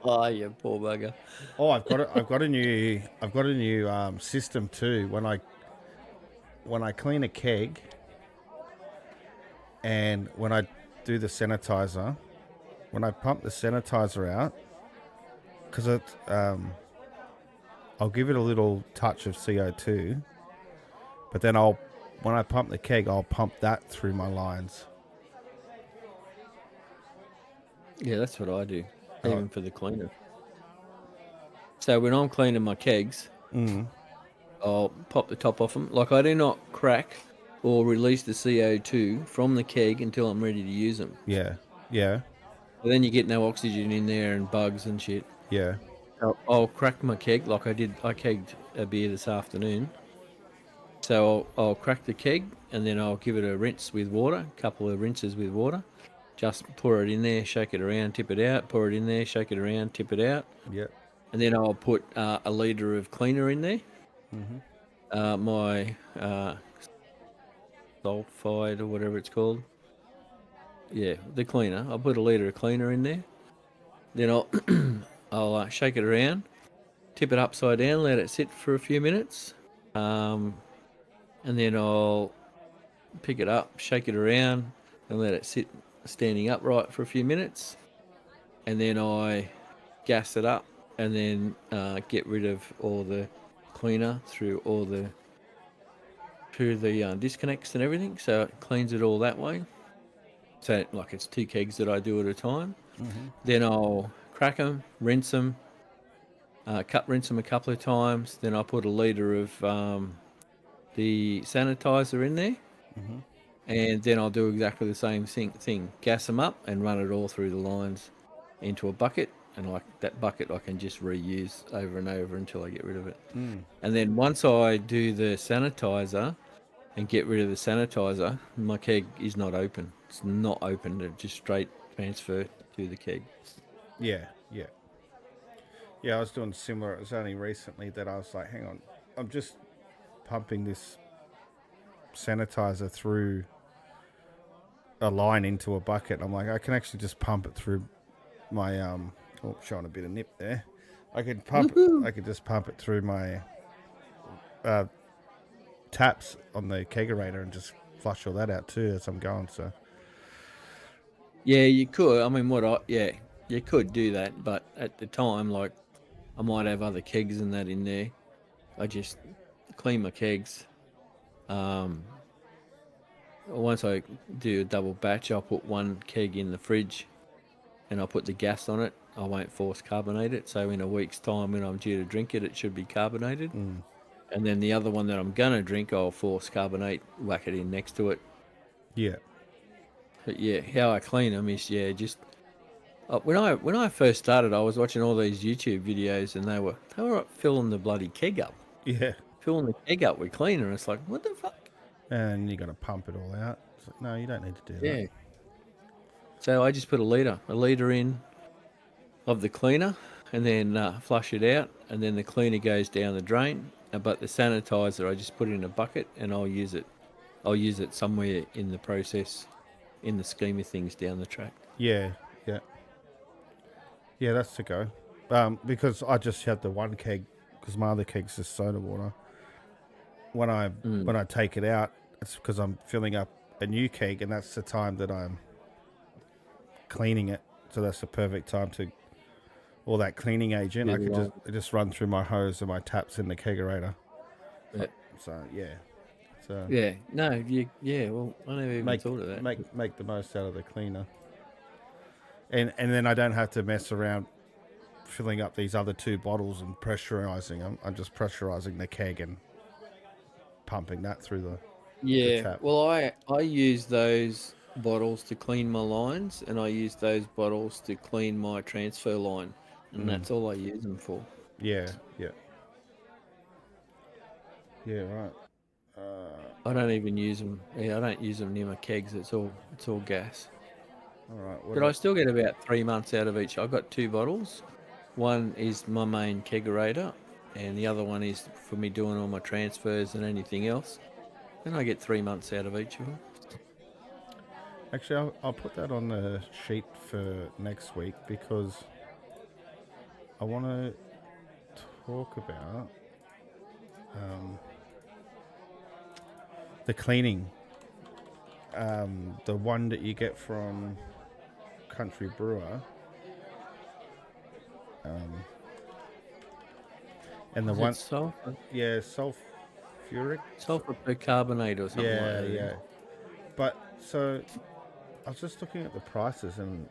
Oh, you poor bugger.
oh, I've got a new system too. When I clean a keg and when I do the sanitizer, when I pump the sanitizer out, because I'll give it a little touch of CO2, but then when I pump the keg, I'll pump that through my lines.
Yeah, that's what I do, even for the cleaner. So when I'm cleaning my kegs, I'll pop the top off them. Like, I do not crack or release the CO2 from the keg until I'm ready to use them.
Yeah, yeah,
But then you get no oxygen in there and bugs and shit.
yeah.
I'll crack my keg like I did. I kegged a beer this afternoon. So I'll crack the keg and then I'll give it a rinse with water, a couple of rinses with water. Just pour it in there, shake it around, tip it out, pour it in there, shake it around, tip it out.
Yep.
And then I'll put a litre of cleaner in there. My sulfide or whatever it's called. Yeah, the cleaner. I'll put a litre of cleaner in there. Then I'll shake it around, tip it upside down, let it sit for a few minutes. And then I'll pick it up, shake it around, and let it sit standing upright for a few minutes. And then I gas it up and then get rid of all the cleaner through the disconnects and everything. So it cleans it all that way. So like it's 2 kegs that I do at a time. Then I'll crack them, rinse them, rinse them a couple of times. Then I'll put a litre of the sanitizer in there. And then I'll do exactly the same thing. Gas them up and run it all through the lines into a bucket. And like that bucket I can just reuse over and over until I get rid of it. And then once I do the sanitizer and get rid of the sanitizer, my keg is not open. It's not open. It just straight transfer to the keg.
Yeah, yeah. Yeah, I was doing similar. It was only recently that I was like, hang on, I'm just pumping this sanitizer through a line into a bucket. I'm like, I can actually just pump it through my showing a bit of nip there. I could just pump it through my taps on the kegerator and just flush all that out too as I'm going. So
yeah, you could. I mean, you could do that, but at the time, like, I might have other kegs and that in there. I just clean my kegs. Once I do a double batch, I'll put 1 keg in the fridge and I'll put the gas on it. I won't force carbonate it. So in a week's time when I'm due to drink it, it should be carbonated. And then the other one that I'm going to drink, I'll force carbonate, whack it in next to it.
yeah.
But yeah, how I clean them is, just... when I first started, I was watching all these YouTube videos and they were filling the bloody keg up.
Yeah.
Filling the keg up with cleaner. And it's like, what the fuck?
And you got to pump it all out. It's like, no, you don't need to do
Yeah.
that.
So I just put a litre in of the cleaner and then flush it out. And then the cleaner goes down the drain. But the sanitizer, I just put it in a bucket and I'll use it. I'll use it somewhere in the process, in the scheme of things down the track.
Yeah, yeah. Yeah, that's to go. Because I just had the 1 keg, because my other keg's just soda water. When I take it out, it's because I'm filling up a new keg, and that's the time that I'm cleaning it. So that's the perfect time to all that cleaning agent. I could just run through my hose and my taps in the kegerator.
Yeah.
So yeah. So
Yeah. No. Well, I never even thought of that.
Make the most out of the cleaner. And then I don't have to mess around filling up these other 2 bottles and pressurizing them. I'm just pressurizing the keg and pumping that through the tap.
Well, I use those bottles to clean my lines, and I use those bottles to clean my transfer line, and that's all I use them for.
Yeah, yeah. Yeah, right.
I don't even use them. Yeah, I don't use them near my kegs. It's all gas.
All right.
But I still get about 3 months out of each. I've got 2 bottles. One is my main kegerator, and the other one is for me doing all my transfers and anything else. And I get 3 months out of each of them.
Actually, I'll put that on the sheet for next week because I want to talk about the cleaning. The one that you get from Country Brewer. And the
Is
one,
it sulfur?
yeah, sulfuric.
Sulfur percarbonate or something
Yeah,
like that.
yeah. But so I was just looking at the prices, and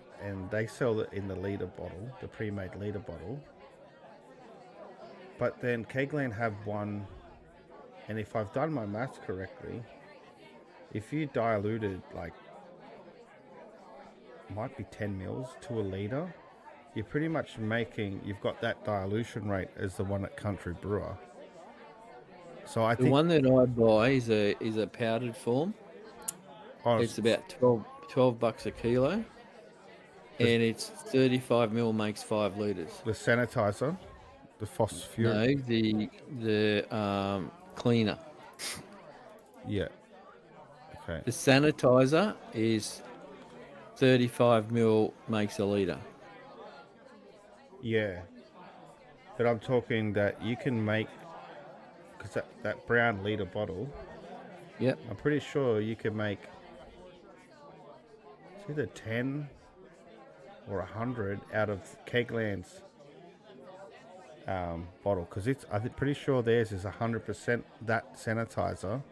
they sell it in the liter bottle, the pre-made liter bottle. But then Kegland have one, and if I've done my maths correctly, if you diluted like might be 10 mils to a liter, you're pretty much you've got that dilution rate as the one at Country Brewer. So I
The
think
one that I buy is a powdered form. It's about 12 bucks a kilo, and it's 35 mil makes 5 liters.
the sanitizer, the phosphoric.
No, the cleaner.
Yeah. Okay.
The sanitizer is 35 mil makes a liter.
Yeah. But I'm talking that you can make, because that brown liter bottle,
Yep.
I'm pretty sure you can make it's either 10 or 100 out of Kegland's bottle, because I'm pretty sure theirs is 100% that sanitizer,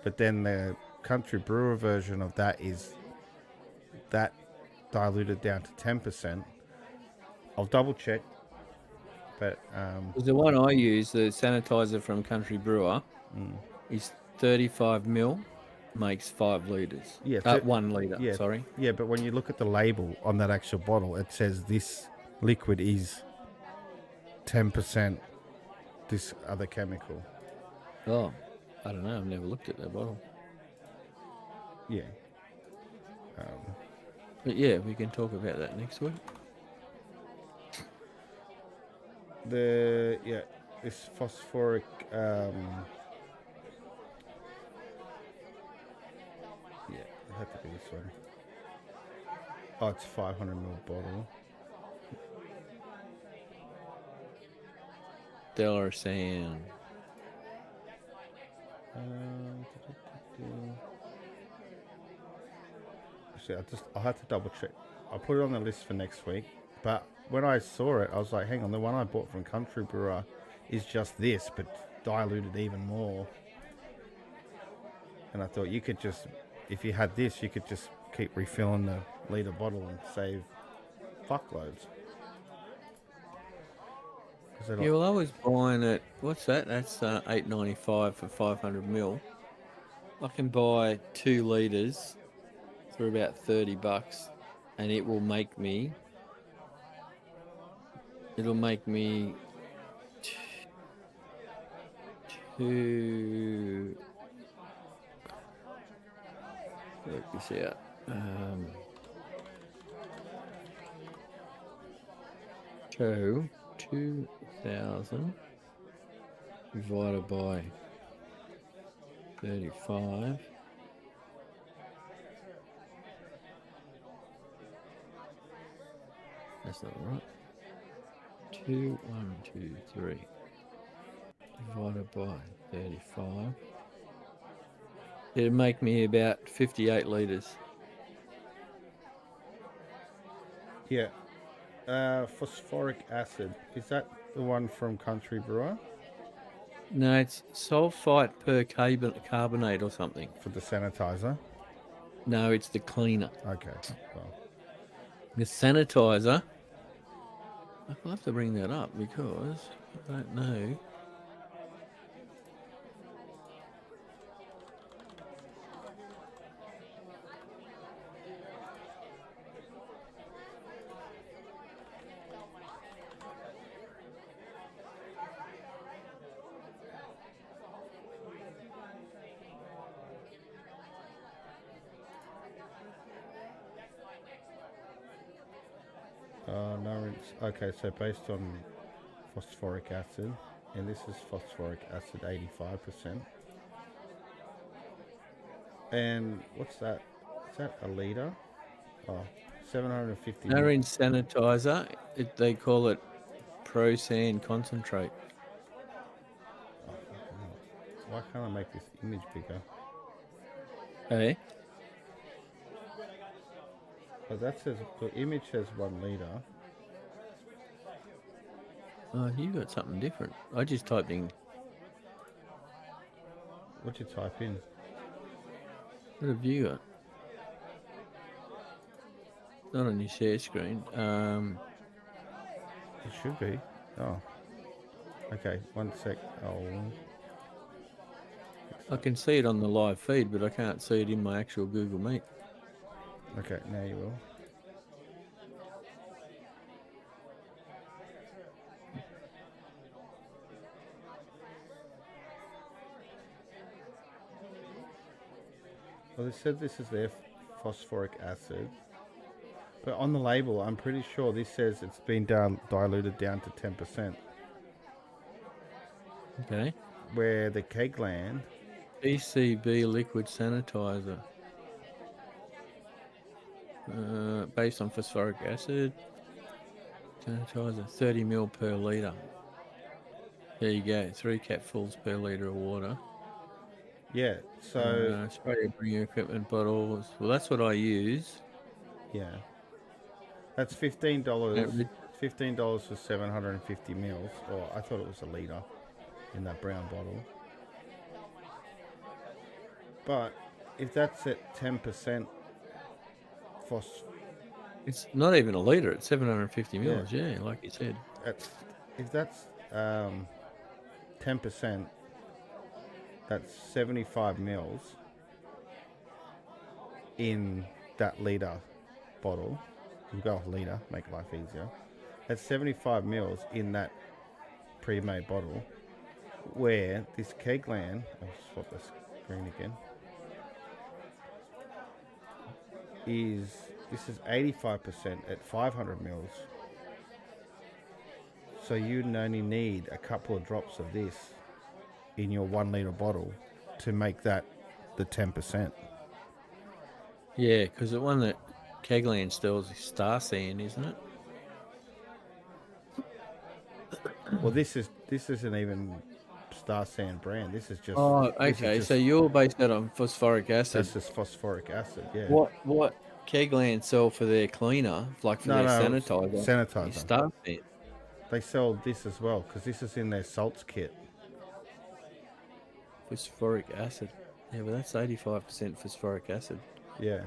but then the Country Brewer version of that is that diluted down to 10%. I'll double check, but
The one I use, the sanitizer from Country Brewer, is 35 mil makes 5 liters.
Yeah,
1 liter.
yeah,
Sorry.
yeah. But when you look at the label on that actual bottle, it says this liquid is 10% this other chemical.
Oh, I don't know. I've never looked at that bottle.
Yeah.
But yeah, we can talk about that next week.
This phosphoric it had to be this one. Oh, it's 500 ml bottle.
Dollar Sand.
Actually, I had to double check. I'll put it on the list for next week. But when I saw it, I was like, hang on, the one I bought from Country Brewer is just this, but diluted even more. And I thought you could just, if you had this, you could just keep refilling the liter bottle and save fuckloads.
Yeah, well, I was buying it. What's that? That's $8.95 for 500 mil. I can buy 2 liters for about $30, and it will make me. It'll make me two. Work this out. 2,000 divided by 35. That's not right. 2, 1, 2, 3 divided by 35. It'd make me about 58 liters.
Yeah. Phosphoric acid. Is that the one from Country Brewer?
No, it's sulfite percarbonate or something.
For the sanitizer?
No, it's the cleaner.
Okay. Well,
The sanitizer. I'll have to bring that up because I don't know.
no, okay, so based on phosphoric acid, and this is phosphoric acid 85%. And what's that? Is that a litre? Oh, 750 mil.
Marine sanitizer, they call it Pro Sand Concentrate.
Why can't I make this image bigger?
Hey?
But that says the image says 1 litre.
Oh, you got something different. I just typed in.
What'd you type in?
What have you got? Not on your share screen.
It should be. Oh. Okay, 1 sec. Oh.
I can see it on the live feed, but I can't see it in my actual Google Meet.
Okay, now you will. Well, they said this is their phosphoric acid. But on the label, I'm pretty sure this says it's been diluted down to 10%.
Okay.
Where the Kegland...
PCB liquid sanitizer. Based on phosphoric acid. Sanitizer, 30 ml per litre. There you go, 3 capfuls per litre of water.
Yeah, so...
spray your Brewing equipment bottles. Well, that's what I use.
Yeah. That's $15. $15 for 750 mils. Or I thought it was a litre in that brown bottle. But if that's at 10%
it's not even a litre, it's 750 mils, yeah, like you said.
If that's 10%, that's 75 mils in that litre bottle. You go off litre, make life easier. That's 75 mils in that pre-made bottle, where this Kegland, I'll swap the screen again, this is 85% at 500 mils. So you only need a couple of drops of this in your 1 litre bottle to make that the 10%.
Yeah, because the one that Kegland sells is Star Sand, isn't it?
Well, this isn't even Star Sand brand. This is just.
Oh, okay. So you're based that on phosphoric acid.
That's just phosphoric acid. Yeah.
What Kegland sell for their cleaner, like for their sanitizer?
Sanitizer.
Is Star Sand.
They sell this as well because this is in their salts kit.
Phosphoric acid. Yeah, but that's 85% phosphoric acid.
Yeah.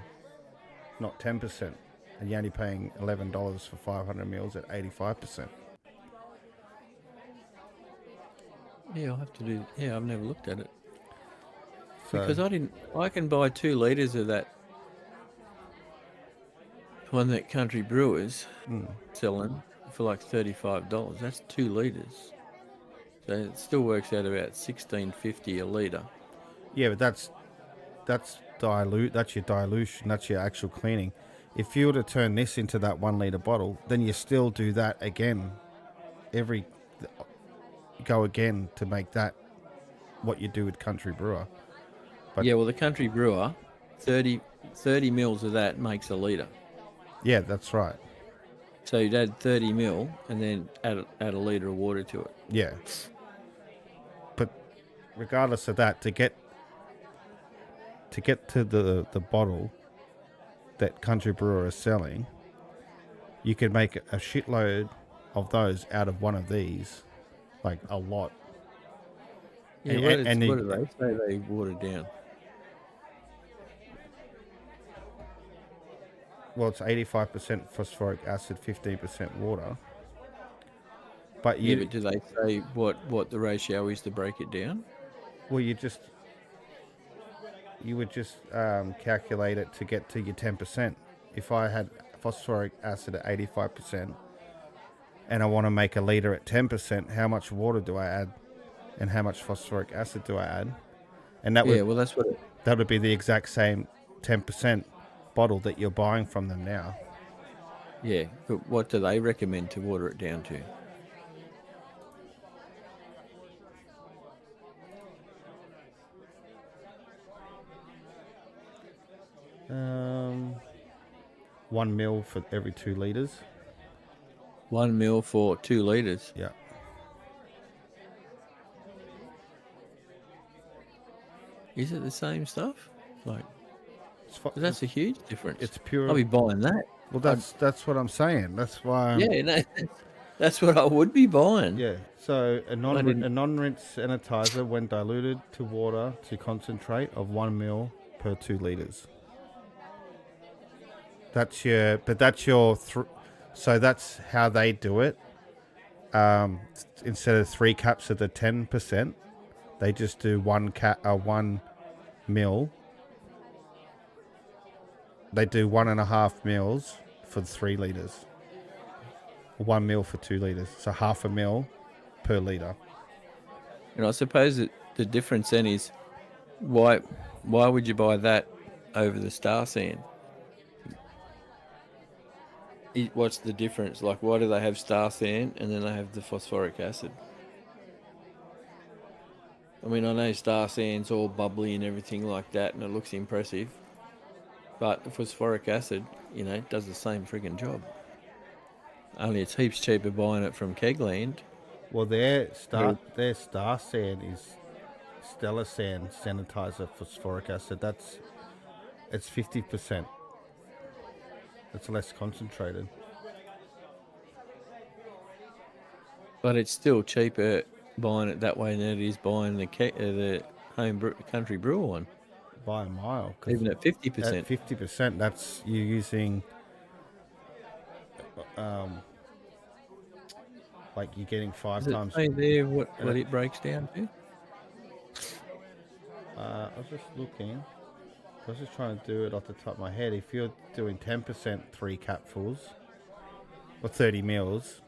Not 10%. And you're only paying $11 for 500 mils at 85%.
Yeah, I'll have to do. Yeah, I've never looked at it.
So,
Because I can buy 2 litres of that one that Country Brewers selling for like $35. That's 2 litres. So it still works out about $16.50 a litre.
yeah, but that's dilute. That's your dilution. That's your actual cleaning. If you were to turn this into that 1 litre bottle, then you still do that again. Go again to make that what you do with Country Brewer. But
yeah, well, the Country Brewer, 30 mils of that makes a litre.
Yeah, that's right.
So you'd add 30 mil and then add a litre of water to it.
Yeah. But regardless of that, to get to the bottle that Country Brewer is selling, you could make a shitload of those out of one of these, like a lot.
Yeah, what do they say they water down?
Well, it's 85% phosphoric acid, 15% water. But
but do they say what the ratio is to break it down?
Well, you would just calculate it to get to your 10%. If I had phosphoric acid at 85% and I want to make a litre at 10%, how much water do I add and how much phosphoric acid do I add? And that would be the exact same 10% bottle that you're buying from them now.
Yeah, but what do they recommend to water it down to?
1 mil for every 2 liters.
1 mil for 2 liters.
Yeah.
Is it the same stuff? Like,
It's
'cause that's a huge difference.
It's pure.
I'll be buying that.
Well, that's what I'm saying. That's why.
Yeah, no, that's what I would be buying.
Yeah. So a
didn't-
non-rinse sanitizer when diluted to water to concentrate of 1 mil per 2 liters. That's your. So that's how they do it. Instead of 3 caps of the 10%, they just do 1 mil. They do 1.5 mils for 3 liters. 1 mil for 2 liters. So half a mil per liter.
And I suppose that the difference then is why would you buy that over the Star Sand? What's the difference? Like, why do they have Star Sand and then they have the phosphoric acid? I mean, I know Star Sand's all bubbly and everything like that, and it looks impressive. But the phosphoric acid, does the same friggin' job. Only it's heaps cheaper buying it from Kegland.
Well, their Star Sand is Stellar Sand sanitizer phosphoric acid. It's 50%. It's less concentrated.
But it's still cheaper buying it that way than it is buying the country brewer one.
By a mile.
Even at 50%.
At 50%, that's you using, like you're getting 5
Does
times.
it say there what it breaks down to?
I was just looking. I was just trying to do it off the top of my head. If you're doing 10% 3 capfuls, or 30 mils.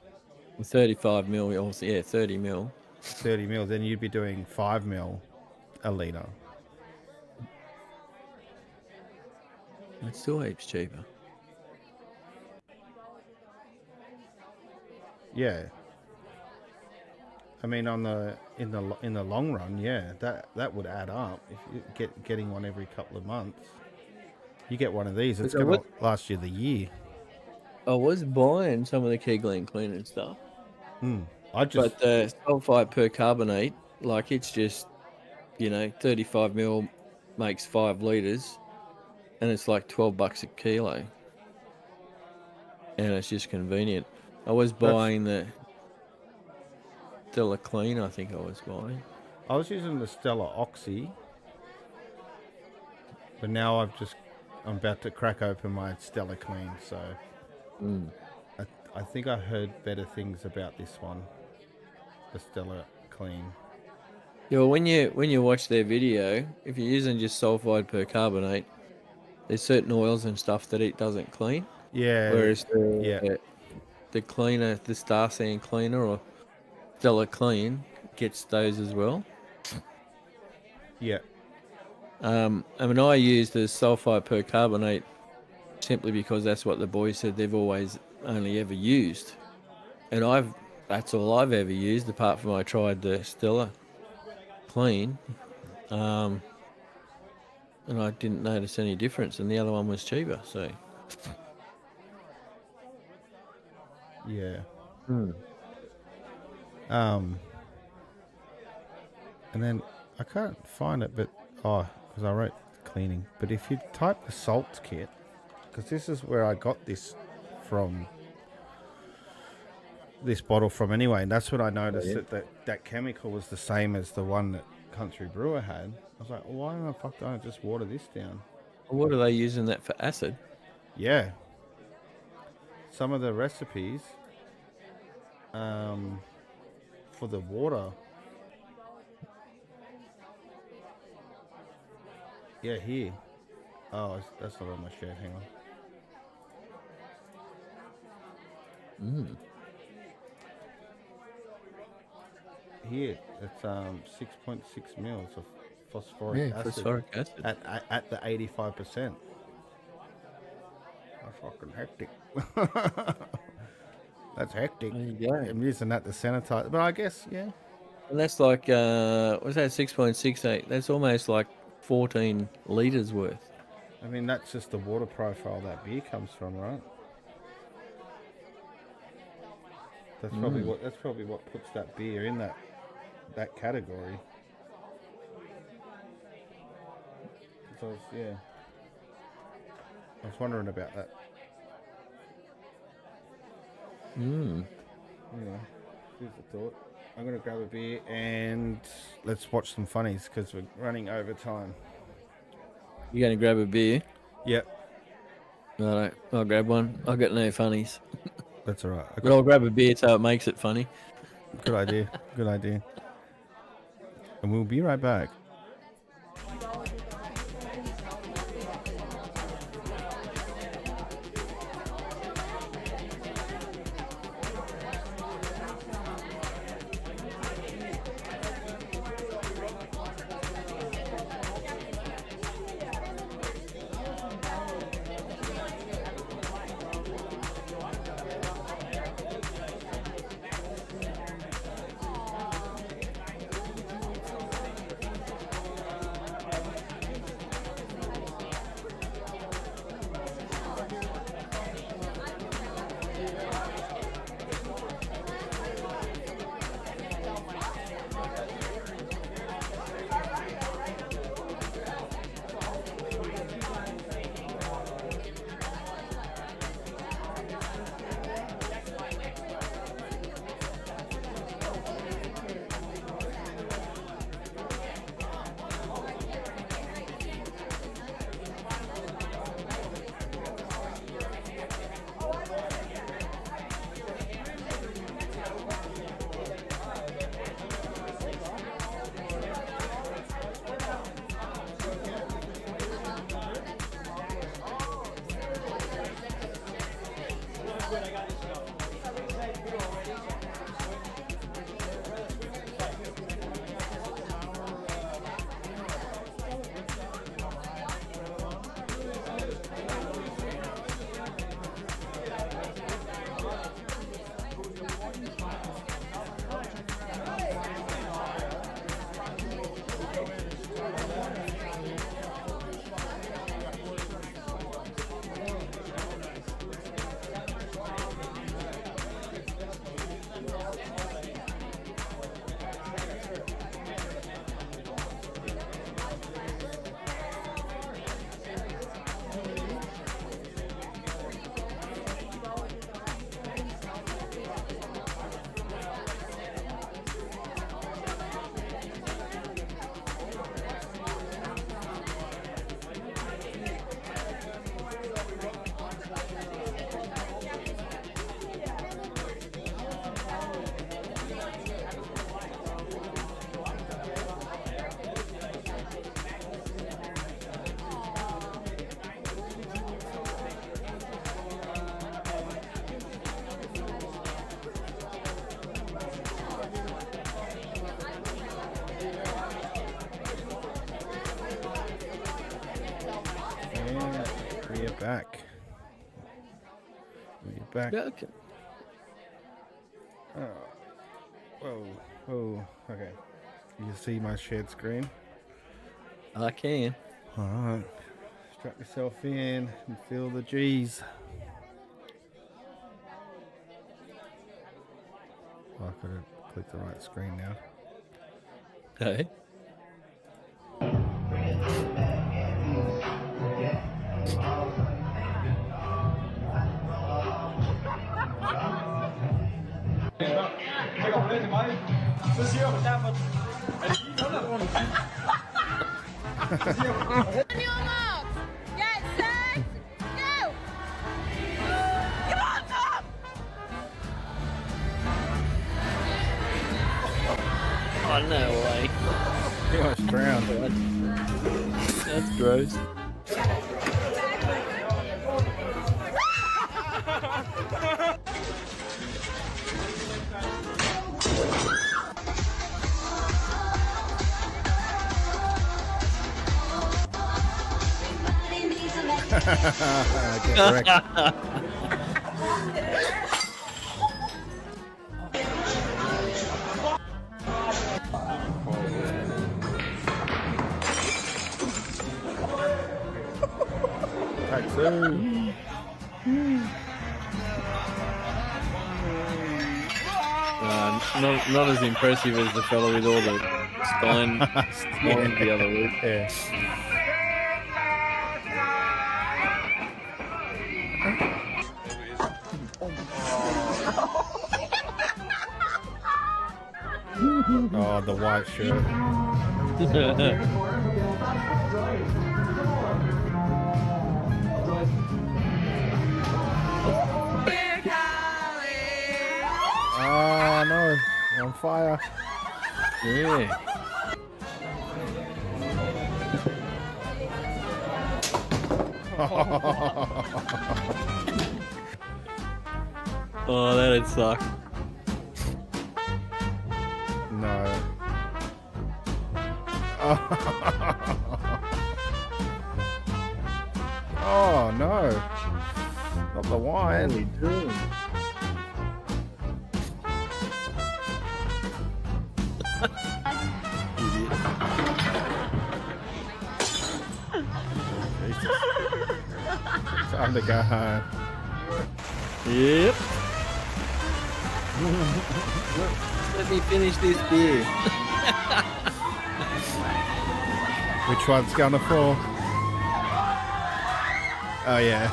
35 mil, also, yeah, 30 mil.
30 mil, then you'd be doing 5 mil a litre.
It's still heaps cheaper.
Yeah. I mean, in the long run, yeah, that would add up. If you getting one every couple of months, you get one of these, it's going to last you the year.
I was buying some of the Kegland cleaner and stuff.
But
the sulfite percarbonate, like it's just, 35 mil makes 5 litres, and it's like $12 a kilo, and it's just convenient. I was buying the Stella Clean, I think I was buying.
I was using the Stella Oxy, but now I'm about to crack open my Stella Clean, so I think I heard better things about this one, the Stella Clean.
Yeah, well, when you watch their video, if you're using just sulfide percarbonate, there's certain oils and stuff that it doesn't clean.
Yeah.
Whereas the cleaner, the Star Sand cleaner or Stella Clean gets those as well.
Yeah.
I mean, I use the sulfide percarbonate simply because that's what the boys said they've always only ever used, and that's all I've ever used apart from I tried the Stella Clean, and I didn't notice any difference, and the other one was cheaper. So
yeah. And then I can't find it, but because I wrote cleaning. But if you type the salt kit, because this is where I got this from, this bottle from anyway, and that's when I noticed that chemical was the same as the one that Country Brewer had. I was like, well, why the fuck don't I just water this down?
what are they using that for? Acid?
Yeah. Some of the recipes for the water. Yeah, here. Oh, that's not on my shirt. Hang on. Here, it's 6.6 mils of phosphoric acid.
Phosphoric acid.
At the 85%. That's fucking hectic. That's hectic.
There you go.
I'm using that to sanitize, but I guess yeah.
And that's like what's that? 6.68. That's almost like 14 litres worth.
I mean, that's just the water profile that beer comes from, right? That's probably what puts that beer in that category. So I was wondering about that. Yeah, food for thought. I'm gonna grab a beer and let's watch some funnies because we're running over time.
You gonna grab a beer?
Yep,
Alright, I'll grab one. I've got no funnies.
that's all right.
But I'll grab a beer so it makes it funny.
Good idea. Good idea. And we'll be right back. Back. We're back.
Yeah, okay.
Whoa. Okay. You see my shared screen?
I can.
Alright. Strap yourself in and feel the G's. Oh, I've got to click the right screen now.
Hey.
Så siger man derfor, er det lige undergrund? Så siger man,
On your marks, get set, go! Come on, Tom!
Oh, no way.
You almost drowned.
That's gross.
Get wrecked.
Not as impressive as the fellow with all the spine the other week.
Yeah. Oh, the white shirt. Oh no, you're on fire.
Yeah. Oh, that'd suck.
No. Oh no. Not the wine.
Holy doing?
Time to go home.
Yep. Let me finish this beer.
Which one's gonna fall? Oh yeah.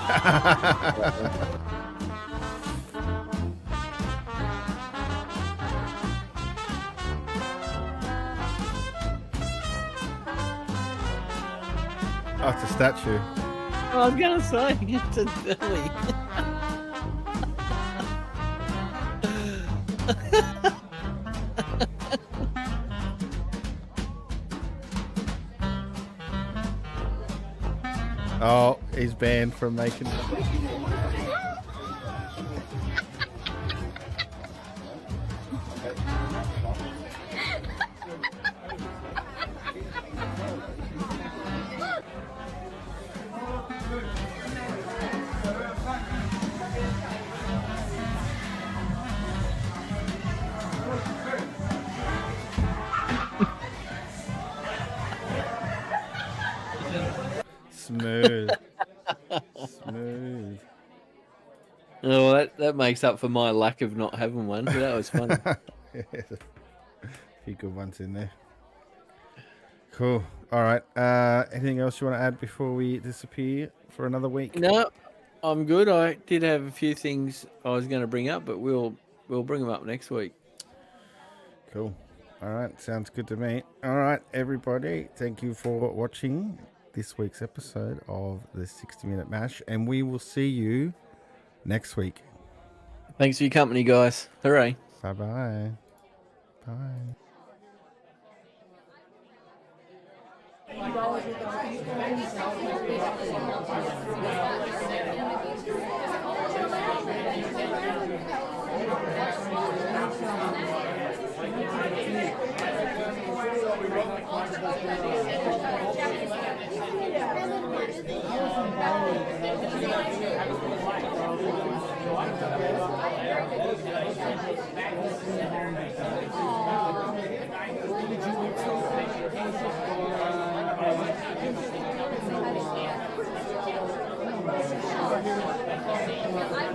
Oh, it's a statue.
I was gonna say it's a deli.
Oh, he's banned from making. Smooth. Smooth.
Oh, that makes up for my lack of not having one. But that was fun.
Yeah, a few good ones in there. Cool. All right. Anything else you want to add before we disappear for another week?
No, I'm good. I did have a few things I was going to bring up, but we'll bring them up next week.
Cool. All right. Sounds good to me. All right, everybody. Thank you for watching this week's episode of the 60-Minute Mash, and we will see you next week.
Thanks for your company, guys. Hooray.
Bye-bye. Bye.
I